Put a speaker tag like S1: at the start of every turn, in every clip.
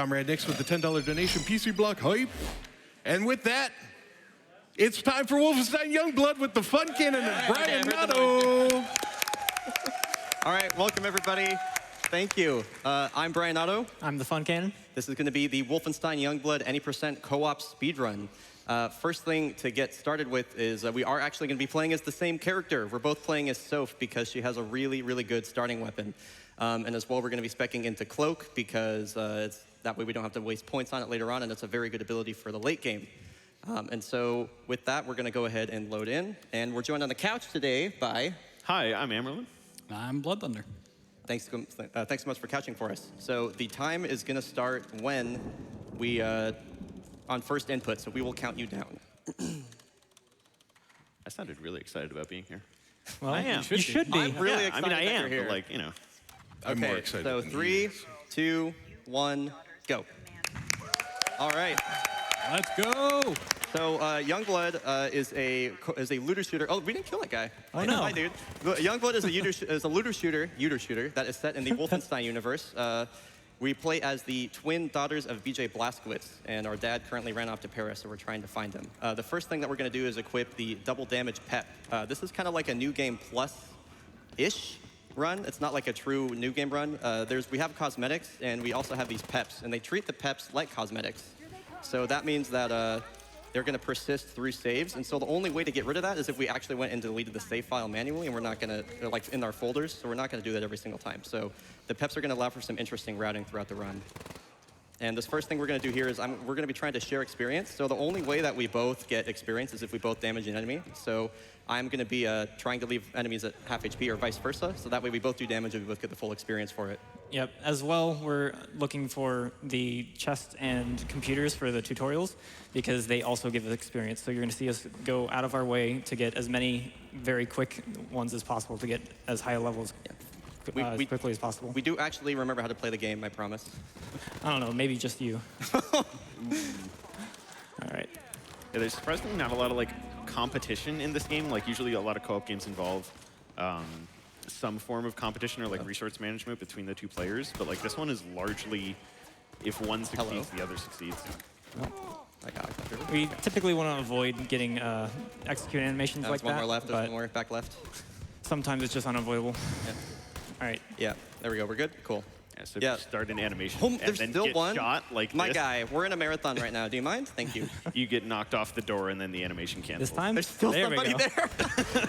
S1: Comrade Nix with the $10 donation, PC Block Hype. And with that, it's time for Wolfenstein Youngblood with TheFuncannon and Bryonato.
S2: All right, welcome everybody. Thank you. I'm Bryonato.
S3: I'm TheFuncannon.
S2: This is going to be the Wolfenstein Youngblood any % co-op speedrun. First thing to get started with is we are actually going to be playing as the same character. We're both playing as Soph because she has a really, really good starting weapon. And as well, we're going to be speccing into Cloak because that way we don't have to waste points on it later on, and it's a very good ability for the late game. And so with that, we're going to go ahead and load in. And we're joined on the couch today by...
S4: Hi, I'm Amyrlinn.
S5: I'm BloodThunder.
S2: Thanks so much for couching for us. So the time is going to start when we, on first input, so we will count you down.
S4: I sounded really excited about being here.
S3: Well,
S4: I am.
S3: You should be.
S2: I'm really excited
S4: I mean, I
S2: that
S4: am,
S2: you're here.
S4: but like, you know.
S1: I'm more
S2: Okay,
S1: excited
S2: so
S1: than
S2: 3, 2, 1, go. All right.
S5: Let's go.
S2: So Youngblood is a looter shooter. Oh, we didn't kill that guy.
S3: Oh no,
S2: hi dude. Youngblood is a looter shooter that is set in the Wolfenstein universe. We play as the twin daughters of BJ Blazkowicz, and our dad currently ran off to Paris, so we're trying to find him. The first thing that we're going to do is equip the double damage pep. This is kind of like a new game plus-ish run. It's not like a true new game run. We have cosmetics, and we also have these peps, and they treat the peps like cosmetics. So that means that they're going to persist through saves, and so the only way to get rid of that is if we actually went and deleted the save file manually, and we're not going to, they're like in our folders, so we're not going to do that every single time. So the peps are going to allow for some interesting routing throughout the run. And this first thing we're going to do here is we're going to be trying to share experience. So the only way that we both get experience is if we both damage an enemy. So I'm going to be trying to leave enemies at half HP or vice versa. So that way we both do damage and we both get the full experience for it.
S3: Yep. As well, we're looking for the chest and computers for the tutorials because they also give us experience. So you're going to see us go out of our way to get as many very quick ones as possible to get as high a level as quickly as possible.
S2: We do actually remember how to play the game, I promise.
S3: I don't know, maybe just you. All right.
S4: Yeah, there's surprisingly not a lot of like competition in this game. Like usually a lot of co-op games involve some form of competition or like resource management between the two players. But like this one is largely, if one succeeds, the other succeeds.
S2: I got it.
S3: We typically want to avoid getting execute animations like
S2: There's
S3: that.
S2: one more left, there's one more back left.
S3: Sometimes it's just unavoidable.
S2: Yeah.
S3: All right.
S2: Yeah, there we go, we're good? Cool.
S4: Yeah, so if you start an animation and
S2: there's
S4: then
S2: still
S4: get
S2: one.
S4: shot like
S2: My
S4: this,
S2: guy, we're in a marathon right now. Do you mind? Thank you.
S4: you get knocked off the door and then the animation cancels.
S3: This time?
S2: There's still
S3: there
S2: somebody there.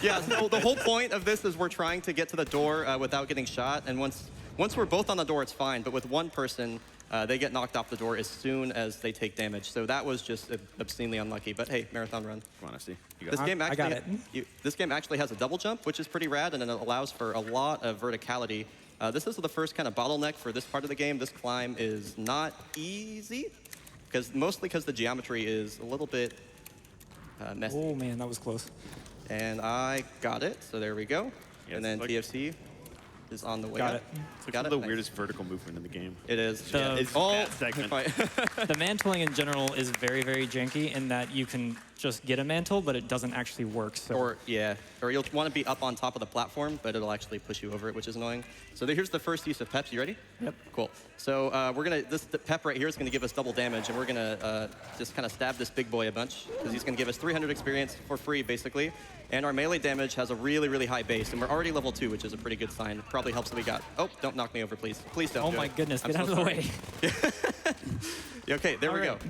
S2: Yeah, so the whole point of this is we're trying to get to the door without getting shot. And once we're both on the door, it's fine. But with one person, they get knocked off the door as soon as they take damage. So that was just obscenely unlucky. But hey, marathon run.
S4: Come on, I see.
S2: This game actually has a double jump, which is pretty rad, and it allows for a lot of verticality. This is the first kind of bottleneck for this part of the game. This climb is not easy, mostly because the geometry is a little bit messy.
S3: Oh man, that was close.
S2: And I got it, so there we go.
S4: Yeah,
S2: and then
S4: like
S2: TFC is on the way
S3: Got
S2: up.
S3: it.
S4: It's like the weirdest vertical movement in the game.
S2: It is.
S3: The-
S2: It's all
S4: that segment.
S3: The mantling in general is very, very janky in that you can just get a mantle, but it doesn't actually work. So.
S2: Or you'll want to be up on top of the platform, but it'll actually push you over it, which is annoying. So here's the first use of peps. You ready?
S3: Yep.
S2: Cool. So the pep right here is gonna give us double damage, and we're gonna just kind of stab this big boy a bunch because he's gonna give us 300 experience for free, basically. And our melee damage has a really, really high base, and we're already level 2, which is a pretty good sign. It probably helps that we got. Oh, don't knock me over, please. Please don't.
S3: Oh
S2: do
S3: my
S2: it.
S3: goodness,
S2: I'm
S3: get
S2: so
S3: out of the
S2: sorry.
S3: way.
S2: Okay, there we
S3: All
S2: go.
S3: right.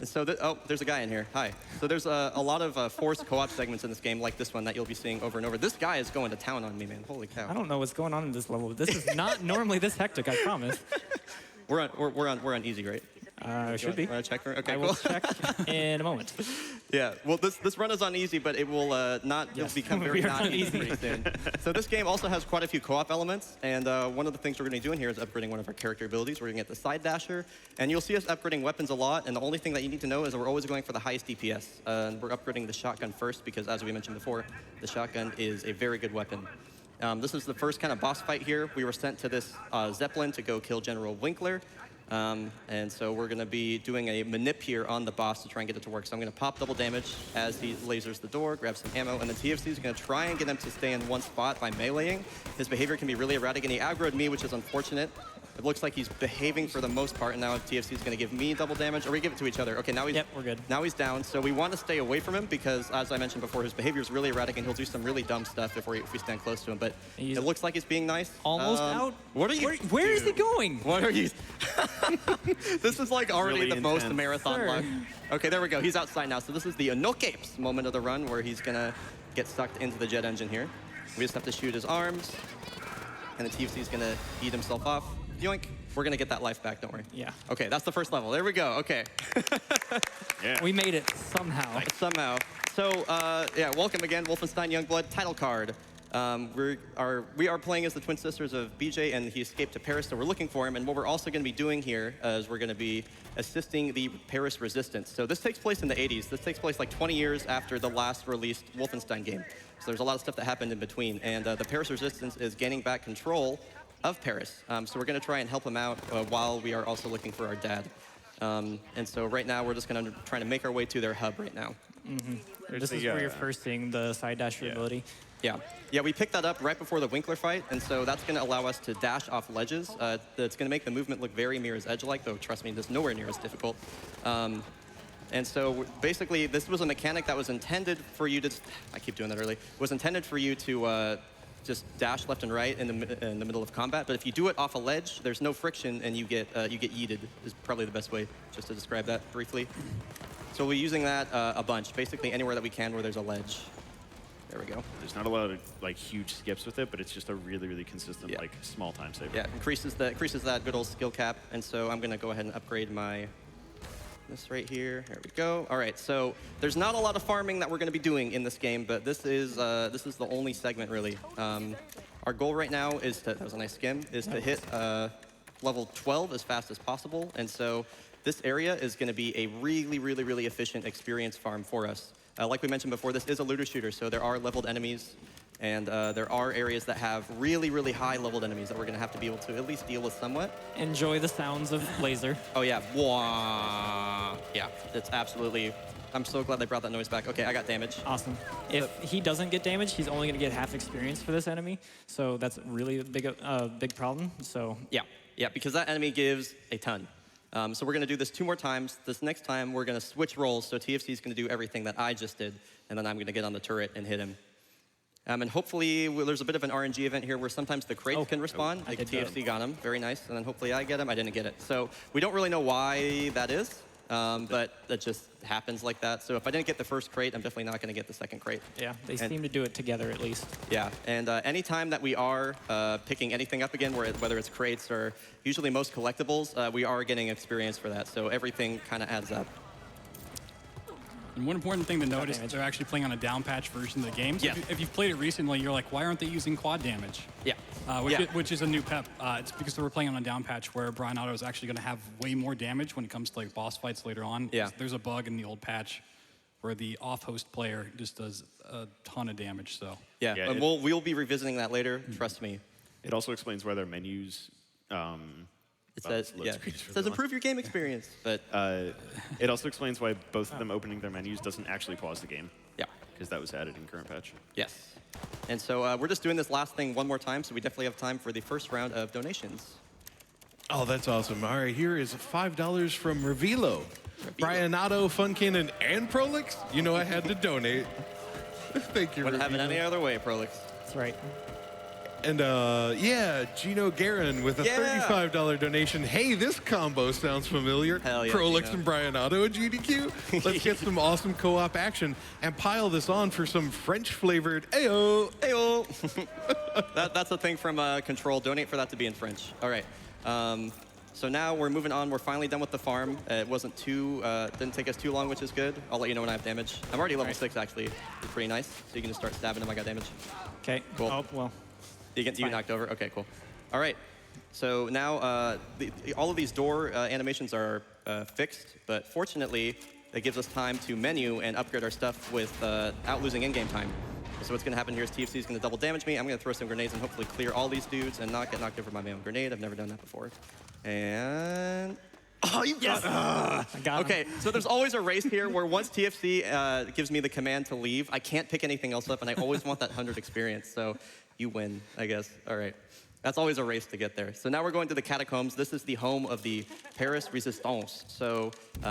S2: And so, there's a guy in here. Hi. So there's a lot of forced co-op segments in this game, like this one that you'll be seeing over and over. This guy is going to town on me, man. Holy cow.
S3: I don't know what's going on in this level. This is not normally this hectic, I promise.
S2: We're on easy, right?
S3: Should be.
S2: Want to check for? Okay,
S3: I
S2: cool.
S3: will check in a moment.
S2: Yeah. Well, this run is on easy, but it will it'll become very
S3: We are
S2: not
S3: on
S2: easy
S3: easy.
S2: pretty soon. So this game also has quite a few co-op elements, and one of the things we're going to be doing here is upgrading one of our character abilities. We're going to get the side dasher, and you'll see us upgrading weapons a lot. And the only thing that you need to know is that we're always going for the highest DPS. And we're upgrading the shotgun first because, as we mentioned before, the shotgun is a very good weapon. This is the first kind of boss fight here. We were sent to this Zeppelin to go kill General Winkler. And so we're going to be doing a manip here on the boss to try and get it to work. So I'm going to pop double damage as he lasers the door, grab some ammo, and then TFC is going to try and get him to stay in one spot by meleeing. His behavior can be really erratic, and he aggroed me, which is unfortunate. It looks like he's behaving for the most part, and now TFC is going to give me double damage, or we give it to each other. Okay, now he's
S3: Yep, we're good.
S2: Now he's down, so we want to stay away from him because, as I mentioned before, his behavior is really erratic, and he'll do some really dumb stuff if we stand close to him. But
S3: He's
S2: it looks like he's being nice.
S3: Almost out.
S2: What are you?
S3: Where is he going?
S2: What are you? This is like already
S4: Really
S2: the most
S4: intense.
S2: marathon
S3: Sure.
S2: luck. Okay, there we go. He's outside now. So this is the no-capes moment of the run where he's gonna get sucked into the jet engine here. We just have to shoot his arms, and the TFC is gonna eat himself off. Yoink. We're gonna get that life back, don't worry.
S3: Yeah.
S2: Okay, that's the first level. There we go. Okay.
S4: Yeah.
S3: We made it somehow.
S2: Somehow. So, yeah, welcome again, Wolfenstein Youngblood title card. We are playing as the twin sisters of BJ, and he escaped to Paris, so we're looking for him. And what we're also going to be doing here is we're going to be assisting the Paris resistance. So this takes place in the 80s. This takes place like 20 years after the last released Wolfenstein game. So there's a lot of stuff that happened in between. And the Paris resistance is gaining back control of Paris. So we're going to try and help him out while we are also looking for our dad. And so right now, we're just going to try to make our way to their hub right now.
S3: This is where you're first seeing the side dasher ability.
S2: Yeah, we picked that up right before the Winkler fight, and so that's going to allow us to dash off ledges. That's going to make the movement look very Mirror's Edge-like, though trust me, it's nowhere near as difficult. And so basically, this was a mechanic that was intended for you to, I keep doing that early, was intended for you to just dash left and right in the middle of combat. But if you do it off a ledge, there's no friction, and you get yeeted, is probably the best way just to describe that briefly. So we're using that a bunch, basically anywhere that we can where there's a ledge. There we go.
S4: There's not a lot of like huge skips with it, but it's just a really, really consistent like small time saver.
S2: Yeah, increases that good old skill cap. And so I'm gonna go ahead and upgrade this right here. There we go. All right, so there's not a lot of farming that we're gonna be doing in this game, but this is the only segment really. Our goal right now is to, that was a nice skim, is to hit level 12 as fast as possible. And so this area is gonna be a really, really, really efficient experience farm for us. Like we mentioned before, this is a looter shooter, so there are leveled enemies, and there are areas that have really, really high leveled enemies that we're going to have to be able to at least deal with somewhat.
S3: Enjoy the sounds of laser.
S2: Oh, yeah. Wah. Yeah, it's absolutely... I'm so glad they brought that noise back. Okay, I got damage.
S3: Awesome. If he doesn't get damage, he's only going to get half experience for this enemy, so that's really a big problem. So
S2: Yeah, because that enemy gives a ton. So we're going to do this 2 more times. This next time, we're going to switch roles. So TFC is going to do everything that I just did, and then I'm going to get on the turret and hit him. And hopefully, there's a bit of an RNG event here where sometimes the crate can respawn. Like TFC got him. Very nice. And then hopefully I get him. I didn't get it. So we don't really know why that is, but that just happens like that. So if I didn't get the first crate, I'm definitely not going to get the second crate.
S3: yeah, they seem to do it together at least.
S2: Yeah, and anytime that we are picking anything up again, whether it's crates or usually most collectibles, we are getting experience for that. So everything kind of adds up.
S5: And one important thing to note is they're actually playing on a down patch version of the game. So
S2: Yeah.
S5: if you've played it recently, you're like, why aren't they using quad damage?
S2: Yeah.
S5: Which is a new pep. It's because they were playing on a down patch where Bryonato is actually going to have way more damage when it comes to like boss fights later on.
S2: Yeah.
S5: There's a bug in the old patch where the off-host player just does a ton of damage. So
S2: Yeah,
S4: Yeah,
S2: and we'll be revisiting that later. Trust me.
S4: It also explains why their menus.
S2: It says,
S4: load
S2: yeah,
S4: screens
S2: it
S4: for
S2: says
S4: the
S2: improve your game experience. But
S4: It also explains why both of them opening their menus doesn't actually pause the game,
S2: yeah,
S4: because that was added in current patch.
S2: yes. And so we're just doing this last thing one more time, so we definitely have time for the first round of donations.
S1: Oh, that's awesome. All right, here is $5 from Revilo. Bryonato, FunCannon, and Prolix. You know I had to donate. Thank you,
S2: Wouldn't have it
S1: Revilo.
S2: any other way, Prolix.
S3: That's right.
S1: And yeah, Gino Guerin with a $35 donation. Hey, this combo sounds familiar.
S2: Hell yeah,
S1: Prolix
S2: Gino.
S1: and Bryonato at GDQ. Let's get some awesome co-op action and pile this on for some French-flavored ayo.
S2: Ayo. That's the thing from Control. Donate for that to be in French. All right. So now we're moving on. We're finally done with the farm. It wasn't didn't take us too long, which is good. I'll let you know when I have damage. I'm already level 6, actually. It's pretty nice. So you can just start stabbing him. I got damage.
S3: Okay.
S2: Cool.
S3: Oh, well.
S2: You get
S3: fine.
S2: knocked over? Okay, cool. All right. So now all of these door animations are fixed, but fortunately, it gives us time to menu and upgrade our stuff without losing in-game time. So what's going to happen here is TFC is going to double damage me. I'm going to throw some grenades and hopefully clear all these dudes and not get knocked over by my own grenade. I've never done that before. And... Oh, you got
S3: I got him.
S2: Okay, so there's always a race here where once TFC gives me the command to leave, I can't pick anything else up, and I always want that 100 experience. So you win, I guess. All right. That's always a race to get there. So now we're going to the catacombs. This is the home of the Paris Resistance. So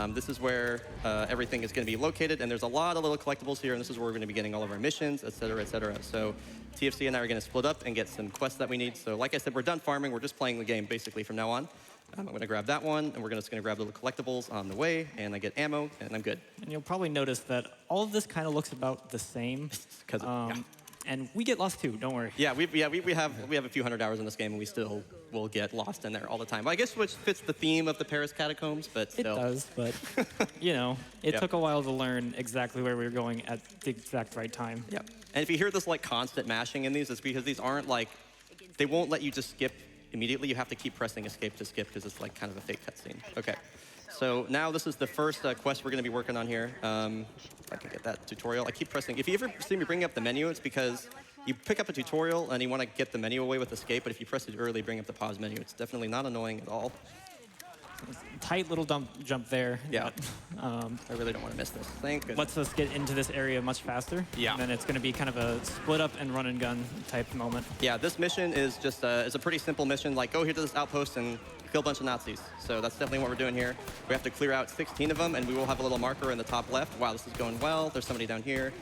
S2: this is where everything is going to be located, and there's a lot of little collectibles here, and this is where we're going to be getting all of our missions, et cetera, et cetera. So TFC and I are going to split up and get some quests that we need. So like I said, we're done farming. We're just playing the game, basically, from now on. I'm going to grab that one, and we're just going to grab little collectibles on the way, and I get ammo, and I'm good.
S3: And you'll probably notice that all of this kind of looks about the same. And we get lost too, don't worry.
S2: Yeah, we have a few hundred hours in this game, and we still will get lost in there all the time. I guess which fits the theme of the Paris catacombs, but still.
S3: It does, but you know, it took a while to learn exactly where we were going at the exact right time.
S2: Yeah. And if you hear this like constant mashing in these, it's because these aren't like, they won't let you just skip immediately. You have to keep pressing escape to skip because it's like kind of a fake cutscene. Okay. So now this is the first quest we're going to be working on here. If I can get that tutorial. I keep pressing. If you ever see me bring up the menu, it's because you pick up a tutorial and you want to get the menu away with escape, but if you press it early, bring up the pause menu. It's definitely not annoying at all.
S3: Tight little jump there.
S2: Yeah. I really don't want to miss this. Thank goodness.
S3: Lets us get into this area much faster.
S2: Yeah.
S3: And then it's going to be kind of a split up and run and gun type moment.
S2: Yeah, this mission is just is a pretty simple mission. Like, go here to this outpost and kill a bunch of Nazis. So that's definitely what we're doing here. We have to clear out 16 of them, and we will have a little marker in the top left. Wow, this is going well. There's somebody down here.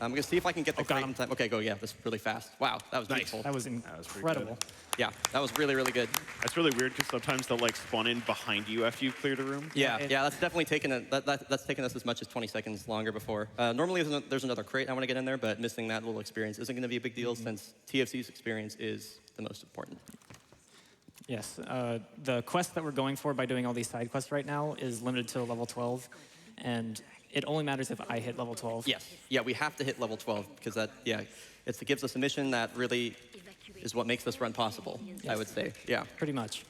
S2: I'm going to see if I can get the crate in time. Okay, go. Yeah, this is really fast. Wow, that was beautiful.
S3: That was incredible.
S2: Yeah, that was really, really good.
S4: That's really weird because sometimes they'll like spawn in behind you after you've cleared a room.
S2: Yeah, that's definitely taken that's taken us as much as 20 seconds longer before. Normally there's another crate I want to get in there, but missing that little experience isn't going to be a big deal since TFC's experience is the most important.
S3: Yes, the quest that we're going for by doing all these side quests right now is limited to level 12, and it only matters if I hit level 12.
S2: Yes, yeah, we have to hit level 12 because it gives us a mission that really is what makes this run possible, I would say, yeah.
S3: Pretty much,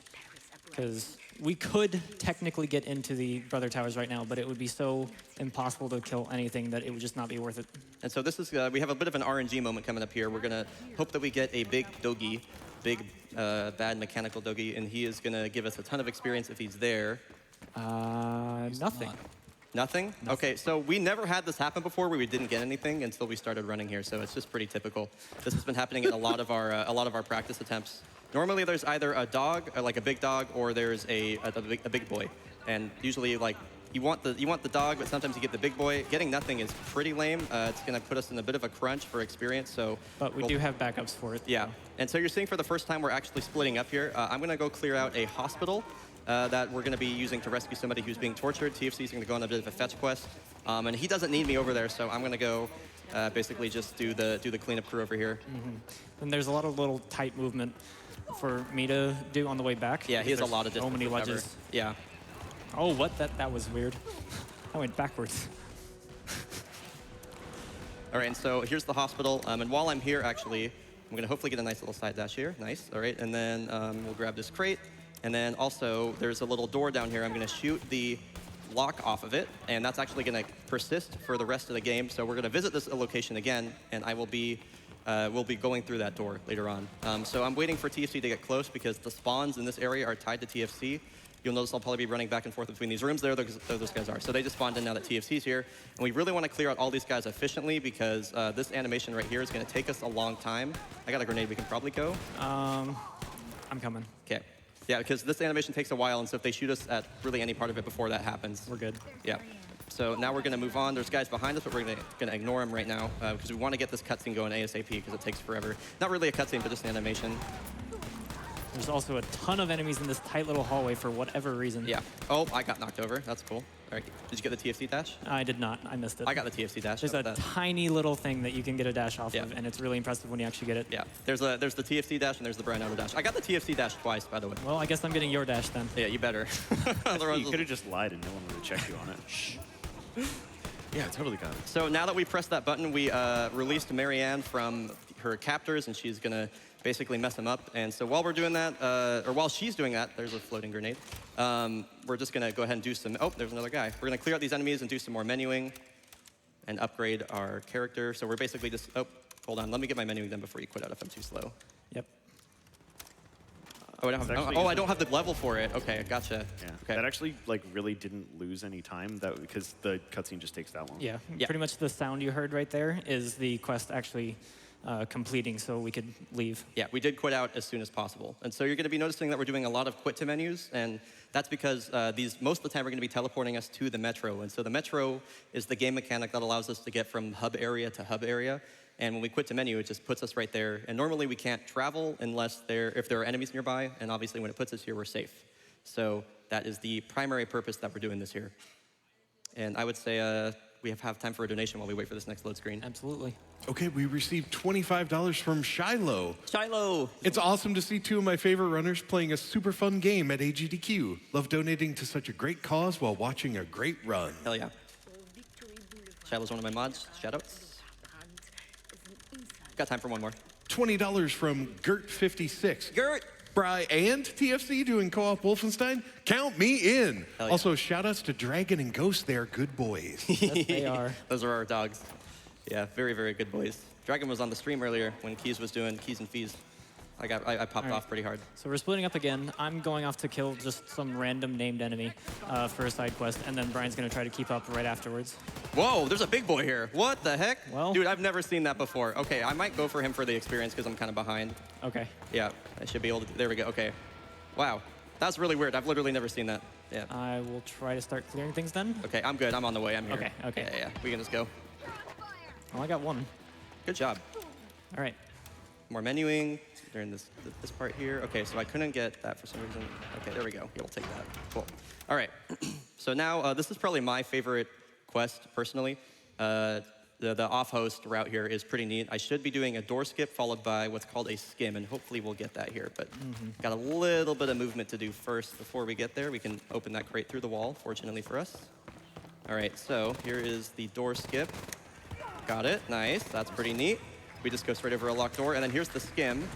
S3: because we could technically get into the Brother Towers right now, but it would be so impossible to kill anything that it would just not be worth it.
S2: And so this is, we have a bit of an RNG moment coming up here. We're gonna hope that we get a big Dogi, bad mechanical Dogi, and he is gonna give us a ton of experience if he's there.
S3: Nothing.
S2: Nothing? Okay, so we never had this happen before where we didn't get anything until we started running here, so it's just pretty typical. This has been happening in a lot of our practice attempts. Normally there's either a dog, like a big dog, or there's a big boy. And usually like you want the dog, but sometimes you get the big boy. Getting nothing is pretty lame. It's gonna put us in a bit of a crunch for experience, so.
S3: But we do have backups for it.
S2: Yeah, and so you're seeing for the first time we're actually splitting up here. I'm gonna go clear out a hospital that we're going to be using to rescue somebody who's being tortured. TFC is going to go on a bit of a fetch quest, and he doesn't need me over there, so I'm going to go basically just do the cleanup crew over here.
S3: And there's a lot of little tight movement for me to do on the way back.
S2: Yeah, he has a lot of distance.
S3: So many ledges.
S2: Yeah.
S3: Oh, what? That was weird. I went backwards.
S2: All right, and so here's the hospital, and while I'm here, actually, I'm going to hopefully get a nice little side dash here. Nice. All right, and then we'll grab this crate. And then also, there's a little door down here. I'm going to shoot the lock off of it, and that's actually going to persist for the rest of the game. So we're going to visit this location again, and we'll be going through that door later on. So I'm waiting for TFC to get close because the spawns in this area are tied to TFC. You'll notice I'll probably be running back and forth between these rooms. There those guys are. So they just spawned in now that TFC's here. And we really want to clear out all these guys efficiently because this animation right here is going to take us a long time. I got a grenade we can probably go.
S3: I'm coming.
S2: Okay. Yeah, because this animation takes a while, and so if they shoot us at really any part of it before that happens,
S3: we're good.
S2: Yeah. So now we're going to move on. There's guys behind us, but we're going to ignore them right now because we want to get this cutscene going ASAP because it takes forever. Not really a cutscene, but just an animation.
S3: There's also a ton of enemies in this tight little hallway for whatever reason.
S2: Yeah. Oh, I got knocked over. That's cool. All right. Did you get the TFC dash?
S3: I did not. I missed it.
S2: I got the TFC dash.
S3: There's a tiny little thing that you can get a dash off of, and it's really impressive when you actually get it.
S2: Yeah. There's the TFC dash and there's the Bryonato dash. I got the TFC dash twice, by the way.
S3: Well, I guess I'm getting your dash then.
S2: Yeah, you better.
S4: You could have just lied and no one would have checked you on it. Shh. Yeah, totally got it.
S2: So now that we pressed that button, we released Marianne from her captors, and she's going to basically mess them up. And so while we're doing that, or while she's doing that, there's a floating grenade. We're just going to go ahead and do some, oh, there's another guy. We're going to clear out these enemies and do some more menuing and upgrade our character. So we're basically just, oh, hold on. Let me get my menuing done before you quit out if I'm too slow.
S3: Yep.
S2: Oh, I don't have the level for it. Okay, gotcha.
S4: Yeah.
S2: Okay.
S4: That actually like really didn't lose any time because the cutscene just takes that long.
S3: Yeah. Pretty much the sound you heard right there is the quest actually completing so we could leave.
S2: Yeah, we did quit out as soon as possible. And so you're going to be noticing that we're doing a lot of quit to menus, and that's because most of the time we're going to be teleporting us to the metro. And so the metro is the game mechanic that allows us to get from hub area to hub area. And when we quit to menu, it just puts us right there. And normally we can't travel unless if there are enemies nearby, and obviously when it puts us here, we're safe. So that is the primary purpose that we're doing this here. And I would say we have time for a donation while we wait for this next load screen.
S3: Absolutely.
S1: Okay, we received $25 from Shiloh.
S2: Shiloh!
S1: It's awesome to see two of my favorite runners playing a super fun game at AGDQ. Love donating to such a great cause while watching a great run.
S2: Hell yeah. Shiloh's one of my mods. Shoutouts. Got time for one more.
S1: $20 from Gert56.
S2: Gert!
S1: Bry and TFC doing co-op Wolfenstein. Count me in.
S2: Yeah.
S1: Also, shout-outs to Dragon and Ghost. They are good boys.
S3: Yes, they are.
S2: Those are our dogs. Yeah, very, very good boys. Dragon was on the stream earlier when Keys was doing Keys and Fees. I popped off pretty hard.
S3: So we're splitting up again. I'm going off to kill just some random named enemy for a side quest, and then Brian's going to try to keep up right afterwards.
S2: Whoa, there's a big boy here. What the heck?
S3: Well.
S2: Dude, I've never seen that before. Okay, I might go for him for the experience because I'm kind of behind.
S3: Okay.
S2: Yeah, I should be able to. There we go. Okay. Wow, that's really weird. I've literally never seen that. Yeah.
S3: I will try to start clearing things then.
S2: Okay, I'm good. I'm on the way. I'm here.
S3: Okay, okay.
S2: Yeah, we can just go.
S3: Well, I got one.
S2: Good job.
S3: All right.
S2: More menuing during this part here. Okay, so I couldn't get that for some reason. Okay, there we go. Yeah, we'll take that. Cool. All right. So now this is probably my favorite quest personally. The off-host route here is pretty neat. I should be doing a door skip followed by what's called a skim, and hopefully we'll get that here. But got a little bit of movement to do first before we get there. We can open that crate through the wall, fortunately for us. All right, so here is the door skip. Got it. Nice. That's pretty neat. We just go straight over a locked door, and then here's the skim.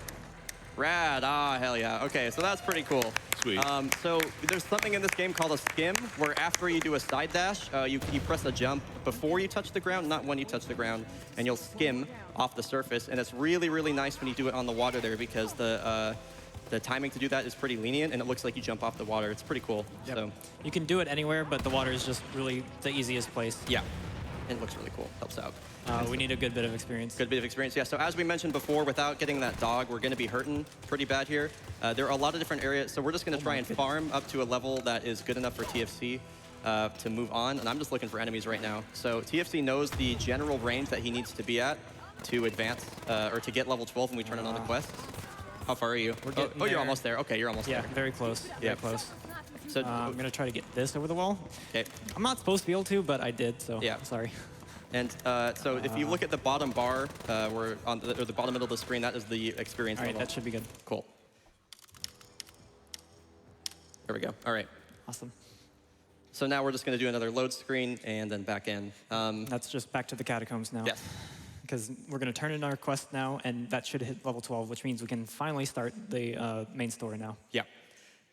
S2: Rad. Ah, hell yeah. Okay, so that's pretty cool.
S1: Sweet.
S2: So there's something in this game called a skim, where after you do a side dash, you press a jump before you touch the ground, not when you touch the ground, and you'll skim off the surface. And it's really, really nice when you do it on the water there because the timing to do that is pretty lenient, and it looks like you jump off the water. It's pretty cool.
S3: Yep.
S2: So
S3: You can do it anywhere, but the water is just really the easiest place.
S2: yeah, it looks really cool. Helps out.
S3: We need a good bit of experience.
S2: Good bit of experience, yeah. So as we mentioned before, without getting that dog, we're going to be hurting pretty bad here. There are a lot of different areas, so we're just going to try and farm up to a level that is good enough for TFC to move on. And I'm just looking for enemies right now. So TFC knows the general range that he needs to be at to advance or to get level 12 when we turn it on the quests. How far are you?
S3: We're
S2: Oh, you're almost there. Okay, you're almost
S3: Yeah,
S2: there.
S3: very close.
S2: Yeah.
S3: Very close.
S2: So
S3: I'm going to try to get this over the wall.
S2: okay.
S3: I'm not supposed to be able to, but I did, so
S2: Yeah.
S3: sorry.
S2: And so if you look at the bottom bar, or the bottom middle of the screen, that is the experience
S3: All right,
S2: level.
S3: that should be good.
S2: Cool. There we go. All right.
S3: Awesome.
S2: So now we're just going to do another load screen and then back in.
S3: That's just back to the catacombs now.
S2: Yes.
S3: Because we're going to turn in our quest now, and that should hit level 12, which means we can finally start the main story now.
S2: Yeah.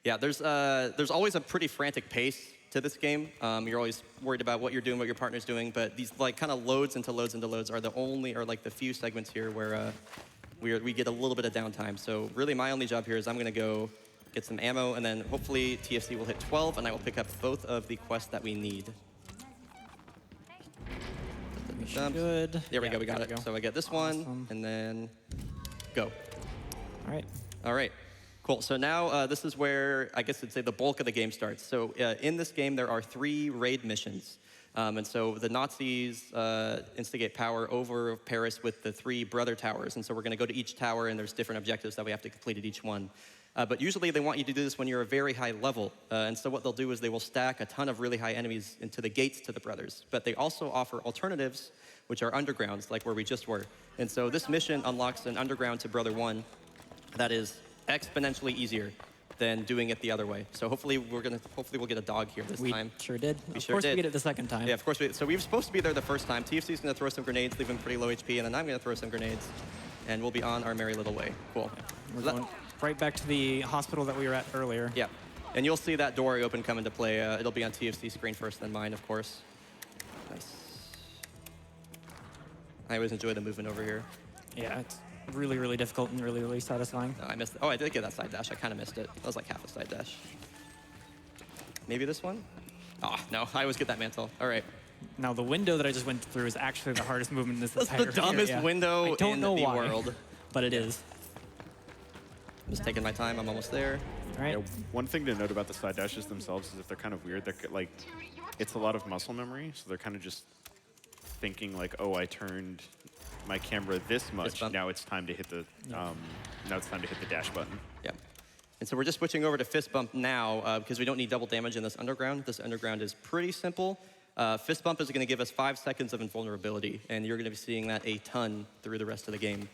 S2: Yeah, there's always a pretty frantic pace to this game. You're always worried about what you're doing, what your partner's doing, but these like kind of loads into loads into loads are the few segments here where we get a little bit of downtime. So really my only job here is I'm going to go get some ammo, and then hopefully TFC will hit 12, and I will pick up both of the quests that we need.
S3: Good.
S2: There we
S3: Yeah,
S2: go, we got
S3: there
S2: it. So I get this one,
S3: Awesome.
S2: and then go.
S3: All right.
S2: All right, cool. So now this is where I guess I'd say the bulk of the game starts. So in this game, there are 3 raid missions. And so the Nazis instigate power over Paris with the 3 brother towers. And so we're going to go to each tower, and there's different objectives that we have to complete at each one. But usually they want you to do this when you're a very high level. And so what they'll do is they will stack a ton of really high enemies into the gates to the brothers. But they also offer alternatives, which are undergrounds, like where we just were. And so this mission unlocks an underground to Brother 1 that is exponentially easier than doing it the other way. So hopefully we'll get a dog here this
S3: We
S2: time.
S3: sure did.
S2: We
S3: Of
S2: sure
S3: course
S2: did.
S3: we get it the second time.
S2: Yeah, of course. So we were supposed to be there the first time. TFC's going to throw some grenades, leave him pretty low HP, and then I'm going to throw some grenades, and we'll be on our merry little way. Cool.
S3: We're
S2: That-
S3: going right back to the hospital that we were at earlier.
S2: Yeah, and you'll see that door I open come into play. It'll be on TFC screen first, then mine, of course. Nice. I always enjoy the movement over here.
S3: Yeah, it's really, really difficult and really, really satisfying.
S2: I missed it. Oh, I did get that side dash. I kind of missed it. That was like half a side dash. Maybe this one? Oh, no, I always get that mantle. All right.
S3: Now, the window that I just went through is actually the hardest movement in this
S2: That's
S3: entire
S2: the dumbest
S3: area.
S2: window
S3: I don't
S2: in
S3: know
S2: the
S3: why,
S2: world.
S3: but it is.
S2: I'm just taking my time. I'm almost there.
S3: All right.
S4: Yeah, one thing to note about the side dashes themselves is that they're kind of weird. They're like, it's a lot of muscle memory, so they're kind of just thinking like, oh, I turned my camera this much.
S2: bump.
S4: Now it's time to hit the dash button.
S2: Yeah. And so we're just switching over to fist bump now because we don't need double damage in this underground. This underground is pretty simple. Fist bump is going to give us 5 seconds of invulnerability, and you're going to be seeing that a ton through the rest of the game.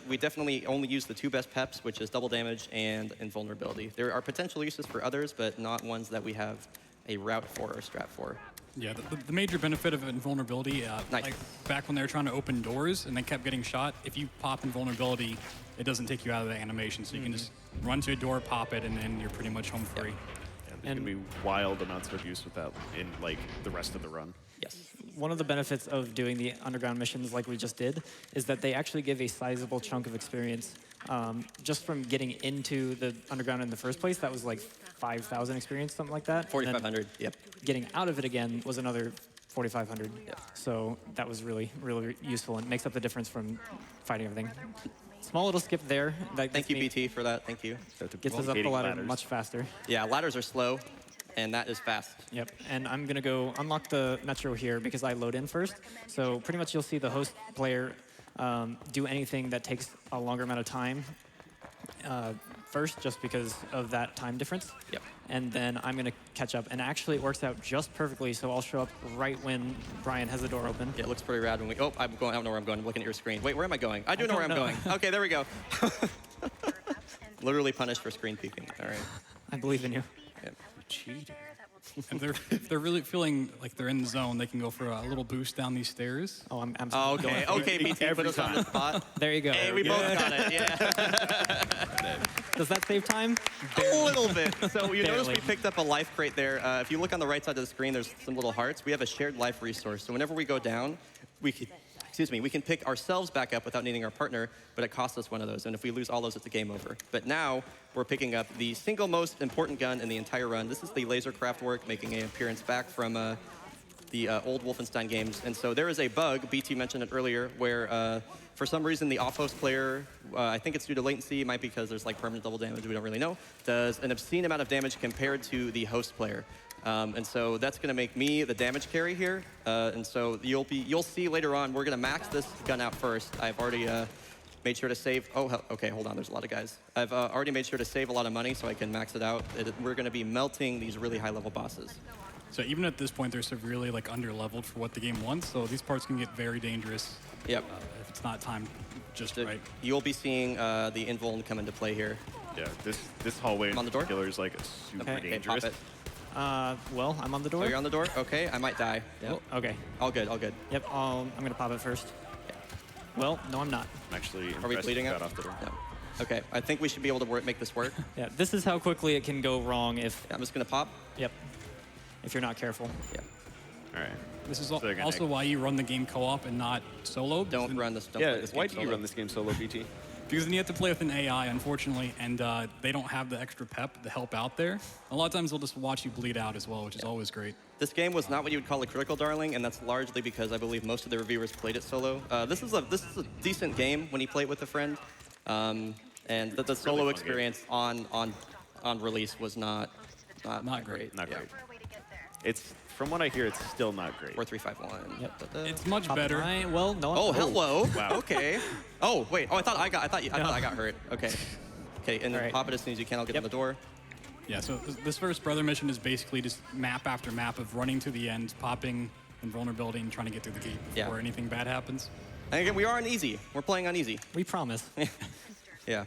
S2: We definitely only use the 2 best peps, which is double damage and invulnerability. There are potential uses for others, but not ones that we have a route for or strat for.
S5: Yeah, the major benefit of invulnerability,
S2: Nice.
S5: like back when they were trying to open doors and they kept getting shot, if you pop invulnerability, it doesn't take you out of the animation. So you can just run to a door, pop it, and then you're pretty much home free.
S4: And there's going to be wild amounts of use with that in like the rest of the run.
S2: Yes.
S3: One of the benefits of doing the underground missions like we just did is that they actually give a sizable chunk of experience. Just from getting into the underground in the first place, that was like 5,000 experience, something like that. And then
S2: 4,500. Yep.
S3: Getting out of it again was another 4,500.
S2: Yep.
S3: So that was really, really useful and makes up the difference from fighting everything. Small little skip there. That
S2: Thank you, BT, for that. Thank you.
S3: Gets us up the ladder
S4: ladders.
S3: much faster.
S2: Yeah, ladders are slow, and that is fast.
S3: Yep, and I'm gonna go unlock the metro here because I load in first. So pretty much you'll see the host player do anything that takes a longer amount of time first, just because of that time difference.
S2: Yep.
S3: And then I'm gonna catch up, and actually it works out just perfectly. So I'll show up right when Brian has the door open.
S2: Yeah, it looks pretty rad when we. Oh, I'm going. I don't know where I'm going. I'm looking at your screen. Wait, where am I going? I do know where
S3: don't
S2: I'm
S3: know.
S2: going. Okay, there we go. Literally punished for screen peeking. All right.
S3: I believe in you.
S2: Cheater.
S5: And if they're really feeling like they're in the zone, they can go for a little boost down these stairs.
S3: Oh, I'm
S2: Oh,
S3: absolutely
S2: okay.
S3: going.
S2: Okay, BT, put us on the spot.
S3: There you go.
S2: Hey, we both got it. Yeah.
S3: Does that save time?
S2: A little bit. So you notice we
S3: Barely.
S2: picked up a life crate there. If you look on the right side of the screen, there's some little hearts. We have a shared life resource. So whenever we go down, we can pick ourselves back up without needing our partner, but it costs us one of those. And if we lose all those, it's a game over. But now we're picking up the single most important gun in the entire run. This is the laser craft work, making an appearance back from the old Wolfenstein games. And so there is a bug, BT mentioned it earlier, where for some reason the off-host player, I think it's due to latency, it might be because there's like permanent double damage, we don't really know, does an obscene amount of damage compared to the host player. And so that's going to make me the damage carry here. And so you'll see later on, we're going to max this gun out first. I've already made sure to save. Oh, okay, hold on. There's a lot of guys. I've already made sure to save a lot of money so I can max it out. We're going to be melting these really high-level bosses.
S5: So even at this point, they're severely like under-leveled for what the game wants. So these parts can get very dangerous.
S2: Yep.
S5: If it's not timed just right.
S2: You'll be seeing the invuln come into play here.
S4: Yeah, this hallway in
S2: On the door?
S4: particular is like super
S2: Okay, pop
S4: dangerous.
S2: it.
S3: Well, I'm on the door.
S2: Oh, you're on the door? Okay, I might die. Yep.
S3: Oh, okay.
S2: All good, all good.
S3: Yep, I'm gonna pop it first. Well, no, I'm not.
S4: I'm actually
S2: Are we
S4: impressed
S2: bleeding
S4: you
S2: out?
S4: got off the door.
S2: No. Okay, I think we should be able to make this work.
S3: Yeah, this is how quickly it can go wrong if,
S2: I'm just gonna pop.
S3: yep, if you're not careful.
S2: Yeah.
S4: All right.
S5: This is
S4: So they're gonna-
S5: also why you run the game co-op and not solo.
S2: Don't run this. Don't
S4: Yeah,
S2: play this
S4: why
S2: game
S4: do you
S2: solo.
S4: run this game solo, BT?
S5: Because then you have to play with an AI, unfortunately, and they don't have the extra pep to help out there. A lot of times they'll just watch you bleed out as well, which is always great.
S2: This game was not what you would call a critical darling, and that's largely because I believe most of the reviewers played it solo. This is a decent game when you play it with a friend, and the solo
S4: fun
S2: experience on release was not
S5: great.
S4: Not
S2: Yeah.
S4: great. It's from what I hear, it's still not great.
S2: 4351.
S3: Yep.
S5: It's much
S3: Pop it
S5: better.
S3: right- Well, no.
S2: Oh, hello.
S4: Wow.
S2: Okay. Oh, wait. Oh, I thought I got hurt. Okay. Okay, and then
S3: Alright.
S2: pop it as soon as you can. I'll get
S3: Yep.
S2: on the door.
S5: Yeah, so this first brother mission is basically just map after map of running to the end, popping invulnerability, and trying to get through the gate
S2: Yeah.
S5: before anything bad happens.
S2: And again, we are on easy. We're playing on easy.
S3: We promise.
S2: Yeah.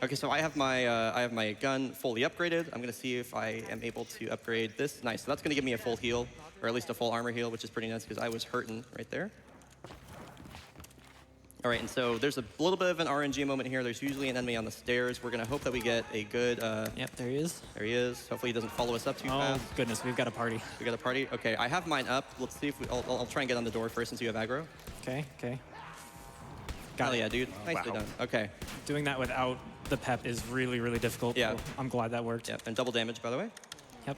S2: Okay, so I have my gun fully upgraded. I'm gonna see if I am able to upgrade this. Nice. So that's gonna give me a full heal, or at least a full armor heal, which is pretty nice because I was hurting right there. All right, and so there's a little bit of an RNG moment here. There's usually an enemy on the stairs. We're gonna hope that we get a good.
S3: Yep, there he is.
S2: There he is. Hopefully he doesn't follow us up too
S3: Oh,
S2: fast.
S3: goodness, we've got a party.
S2: We got a party. Okay, I have mine up. Let's see if I'll try and get on the door first since you have aggro.
S3: Okay, okay.
S2: Hell
S3: Got
S2: yeah,
S3: it.
S2: dude. Nicely
S4: Wow.
S2: done. Okay.
S3: Doing that without the pep is really, really difficult.
S2: Yeah.
S3: So I'm glad that worked.
S2: Yep. And double damage, by the way.
S3: Yep.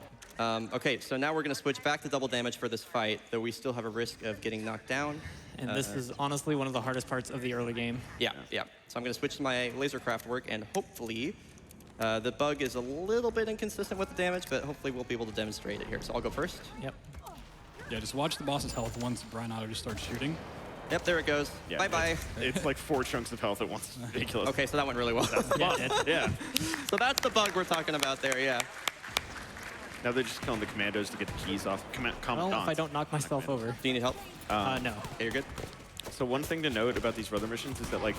S2: Okay, so now we're going to switch back to double damage for this fight, though we still have a risk of getting knocked down.
S3: And this is honestly one of the hardest parts of the early game.
S2: Yeah. So I'm going to switch to my lasercraft work, and hopefully the bug is a little bit inconsistent with the damage, but hopefully we'll be able to demonstrate it here. So I'll go first.
S3: Yep.
S5: Yeah, just watch the boss's health once Bryonato just starts shooting.
S2: Yep, there it goes.
S4: Yeah,
S2: Bye-bye.
S4: It's like 4 chunks of health at once. It's ridiculous.
S2: Okay, so that went really well.
S3: Yeah, it did.
S4: Yeah.
S2: So that's the bug we're talking about there, yeah.
S4: Now they're just killing the commandos to get the keys off.
S3: Well, if I don't knock myself over.
S2: Do you need help?
S3: No.
S2: Okay, you're good.
S4: So one thing to note about these brother missions is that like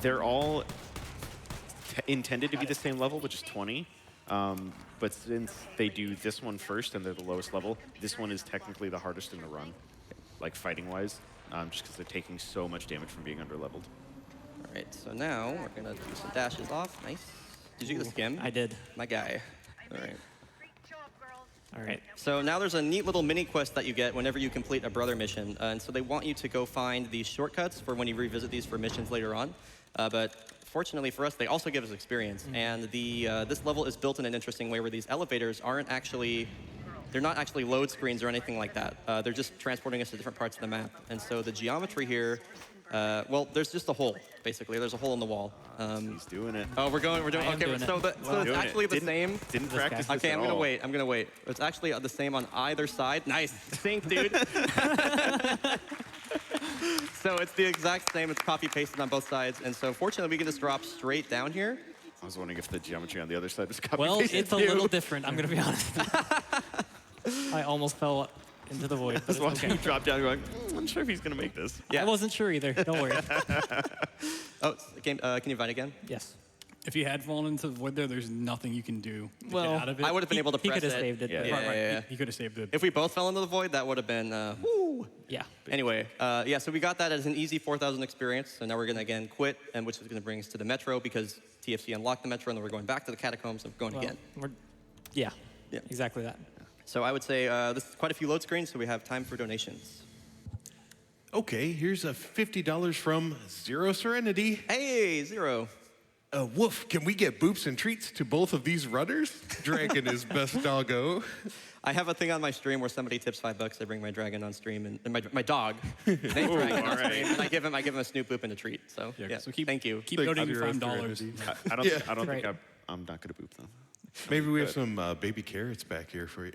S4: they're all intended to be the same level, which is 20. But since they do this one first and they're the lowest level, this one is technically the hardest in the run, like fighting-wise, just because they're taking so much damage from being underleveled.
S2: All right, so now we're going to do some dashes off. Nice. Did you get the skim?
S3: I did.
S2: My guy. All right.
S3: All right.
S2: So now there's a neat little mini quest that you get whenever you complete a brother mission. And so they want you to go find these shortcuts for when you revisit these for missions later on. But fortunately for us, they also give us experience. And this level is built in an interesting way where these elevators they're not actually load screens or anything like that. They're just transporting us to different parts of the map. And so the geometry here, well, there's just a hole, basically. There's a hole in the wall.
S4: He's doing it.
S2: Oh, we're doing,
S3: I am
S2: okay,
S3: doing
S2: so,
S3: it.
S2: so it's actually the same.
S4: Didn't
S3: This
S4: practice
S3: guy.
S4: this
S2: Okay,
S4: at
S2: I'm gonna
S4: all.
S2: wait. It's actually the same on either side. Nice, sync, dude. So it's the exact same. It's copy pasted on both sides, and so fortunately we can just drop straight down here.
S4: I was wondering if the geometry on the other side was copy
S3: Well,
S4: pasted
S3: it's a
S4: too.
S3: little different, I'm going to be honest. I almost fell into the void, but
S4: Just
S3: it's
S4: watching
S3: okay.
S4: you drop down, going, I'm not sure if he's gonna make this.
S2: Yeah.
S3: I wasn't sure either. Don't worry.
S2: Oh, can you invite again?
S3: Yes.
S5: If you had fallen into the void there's nothing you can do to
S3: Well,
S5: get out of it.
S2: I would have been able to
S3: He
S2: press
S3: could have
S2: it.
S3: saved it.
S4: Yeah.
S3: but-
S5: Right, right.
S2: Yeah.
S5: He could have saved it.
S2: If we both fell into the void, that would have been woo.
S3: Yeah.
S2: Anyway, yeah, so we got that as an easy 4,000 experience. So now we're gonna again quit, and which is gonna bring us to the metro because TFC unlocked the metro, and then we're going back to the catacombs and going
S3: Well,
S2: again.
S3: Yeah.
S2: Yeah.
S3: Exactly that.
S2: So I would say this is quite a few load screens, so we have time for donations.
S1: Okay, here's a $50 from Zero Serenity.
S2: Hey, Zero.
S1: Woof, can we get boops and treats to both of these runners? Dragon is best doggo.
S2: I have a thing on my stream where somebody tips $5. I bring my dragon on stream and my dog named Dragon on stream, and I give him a Snoop Boop and a treat. So yeah,
S5: so keep,
S2: thank you.
S5: Keep
S1: Thank
S5: donating
S1: you,
S5: $5.
S4: I don't
S1: Yeah.
S4: think
S3: Right.
S4: I'm not gonna boop them.
S1: Maybe we have some baby carrots back here for you.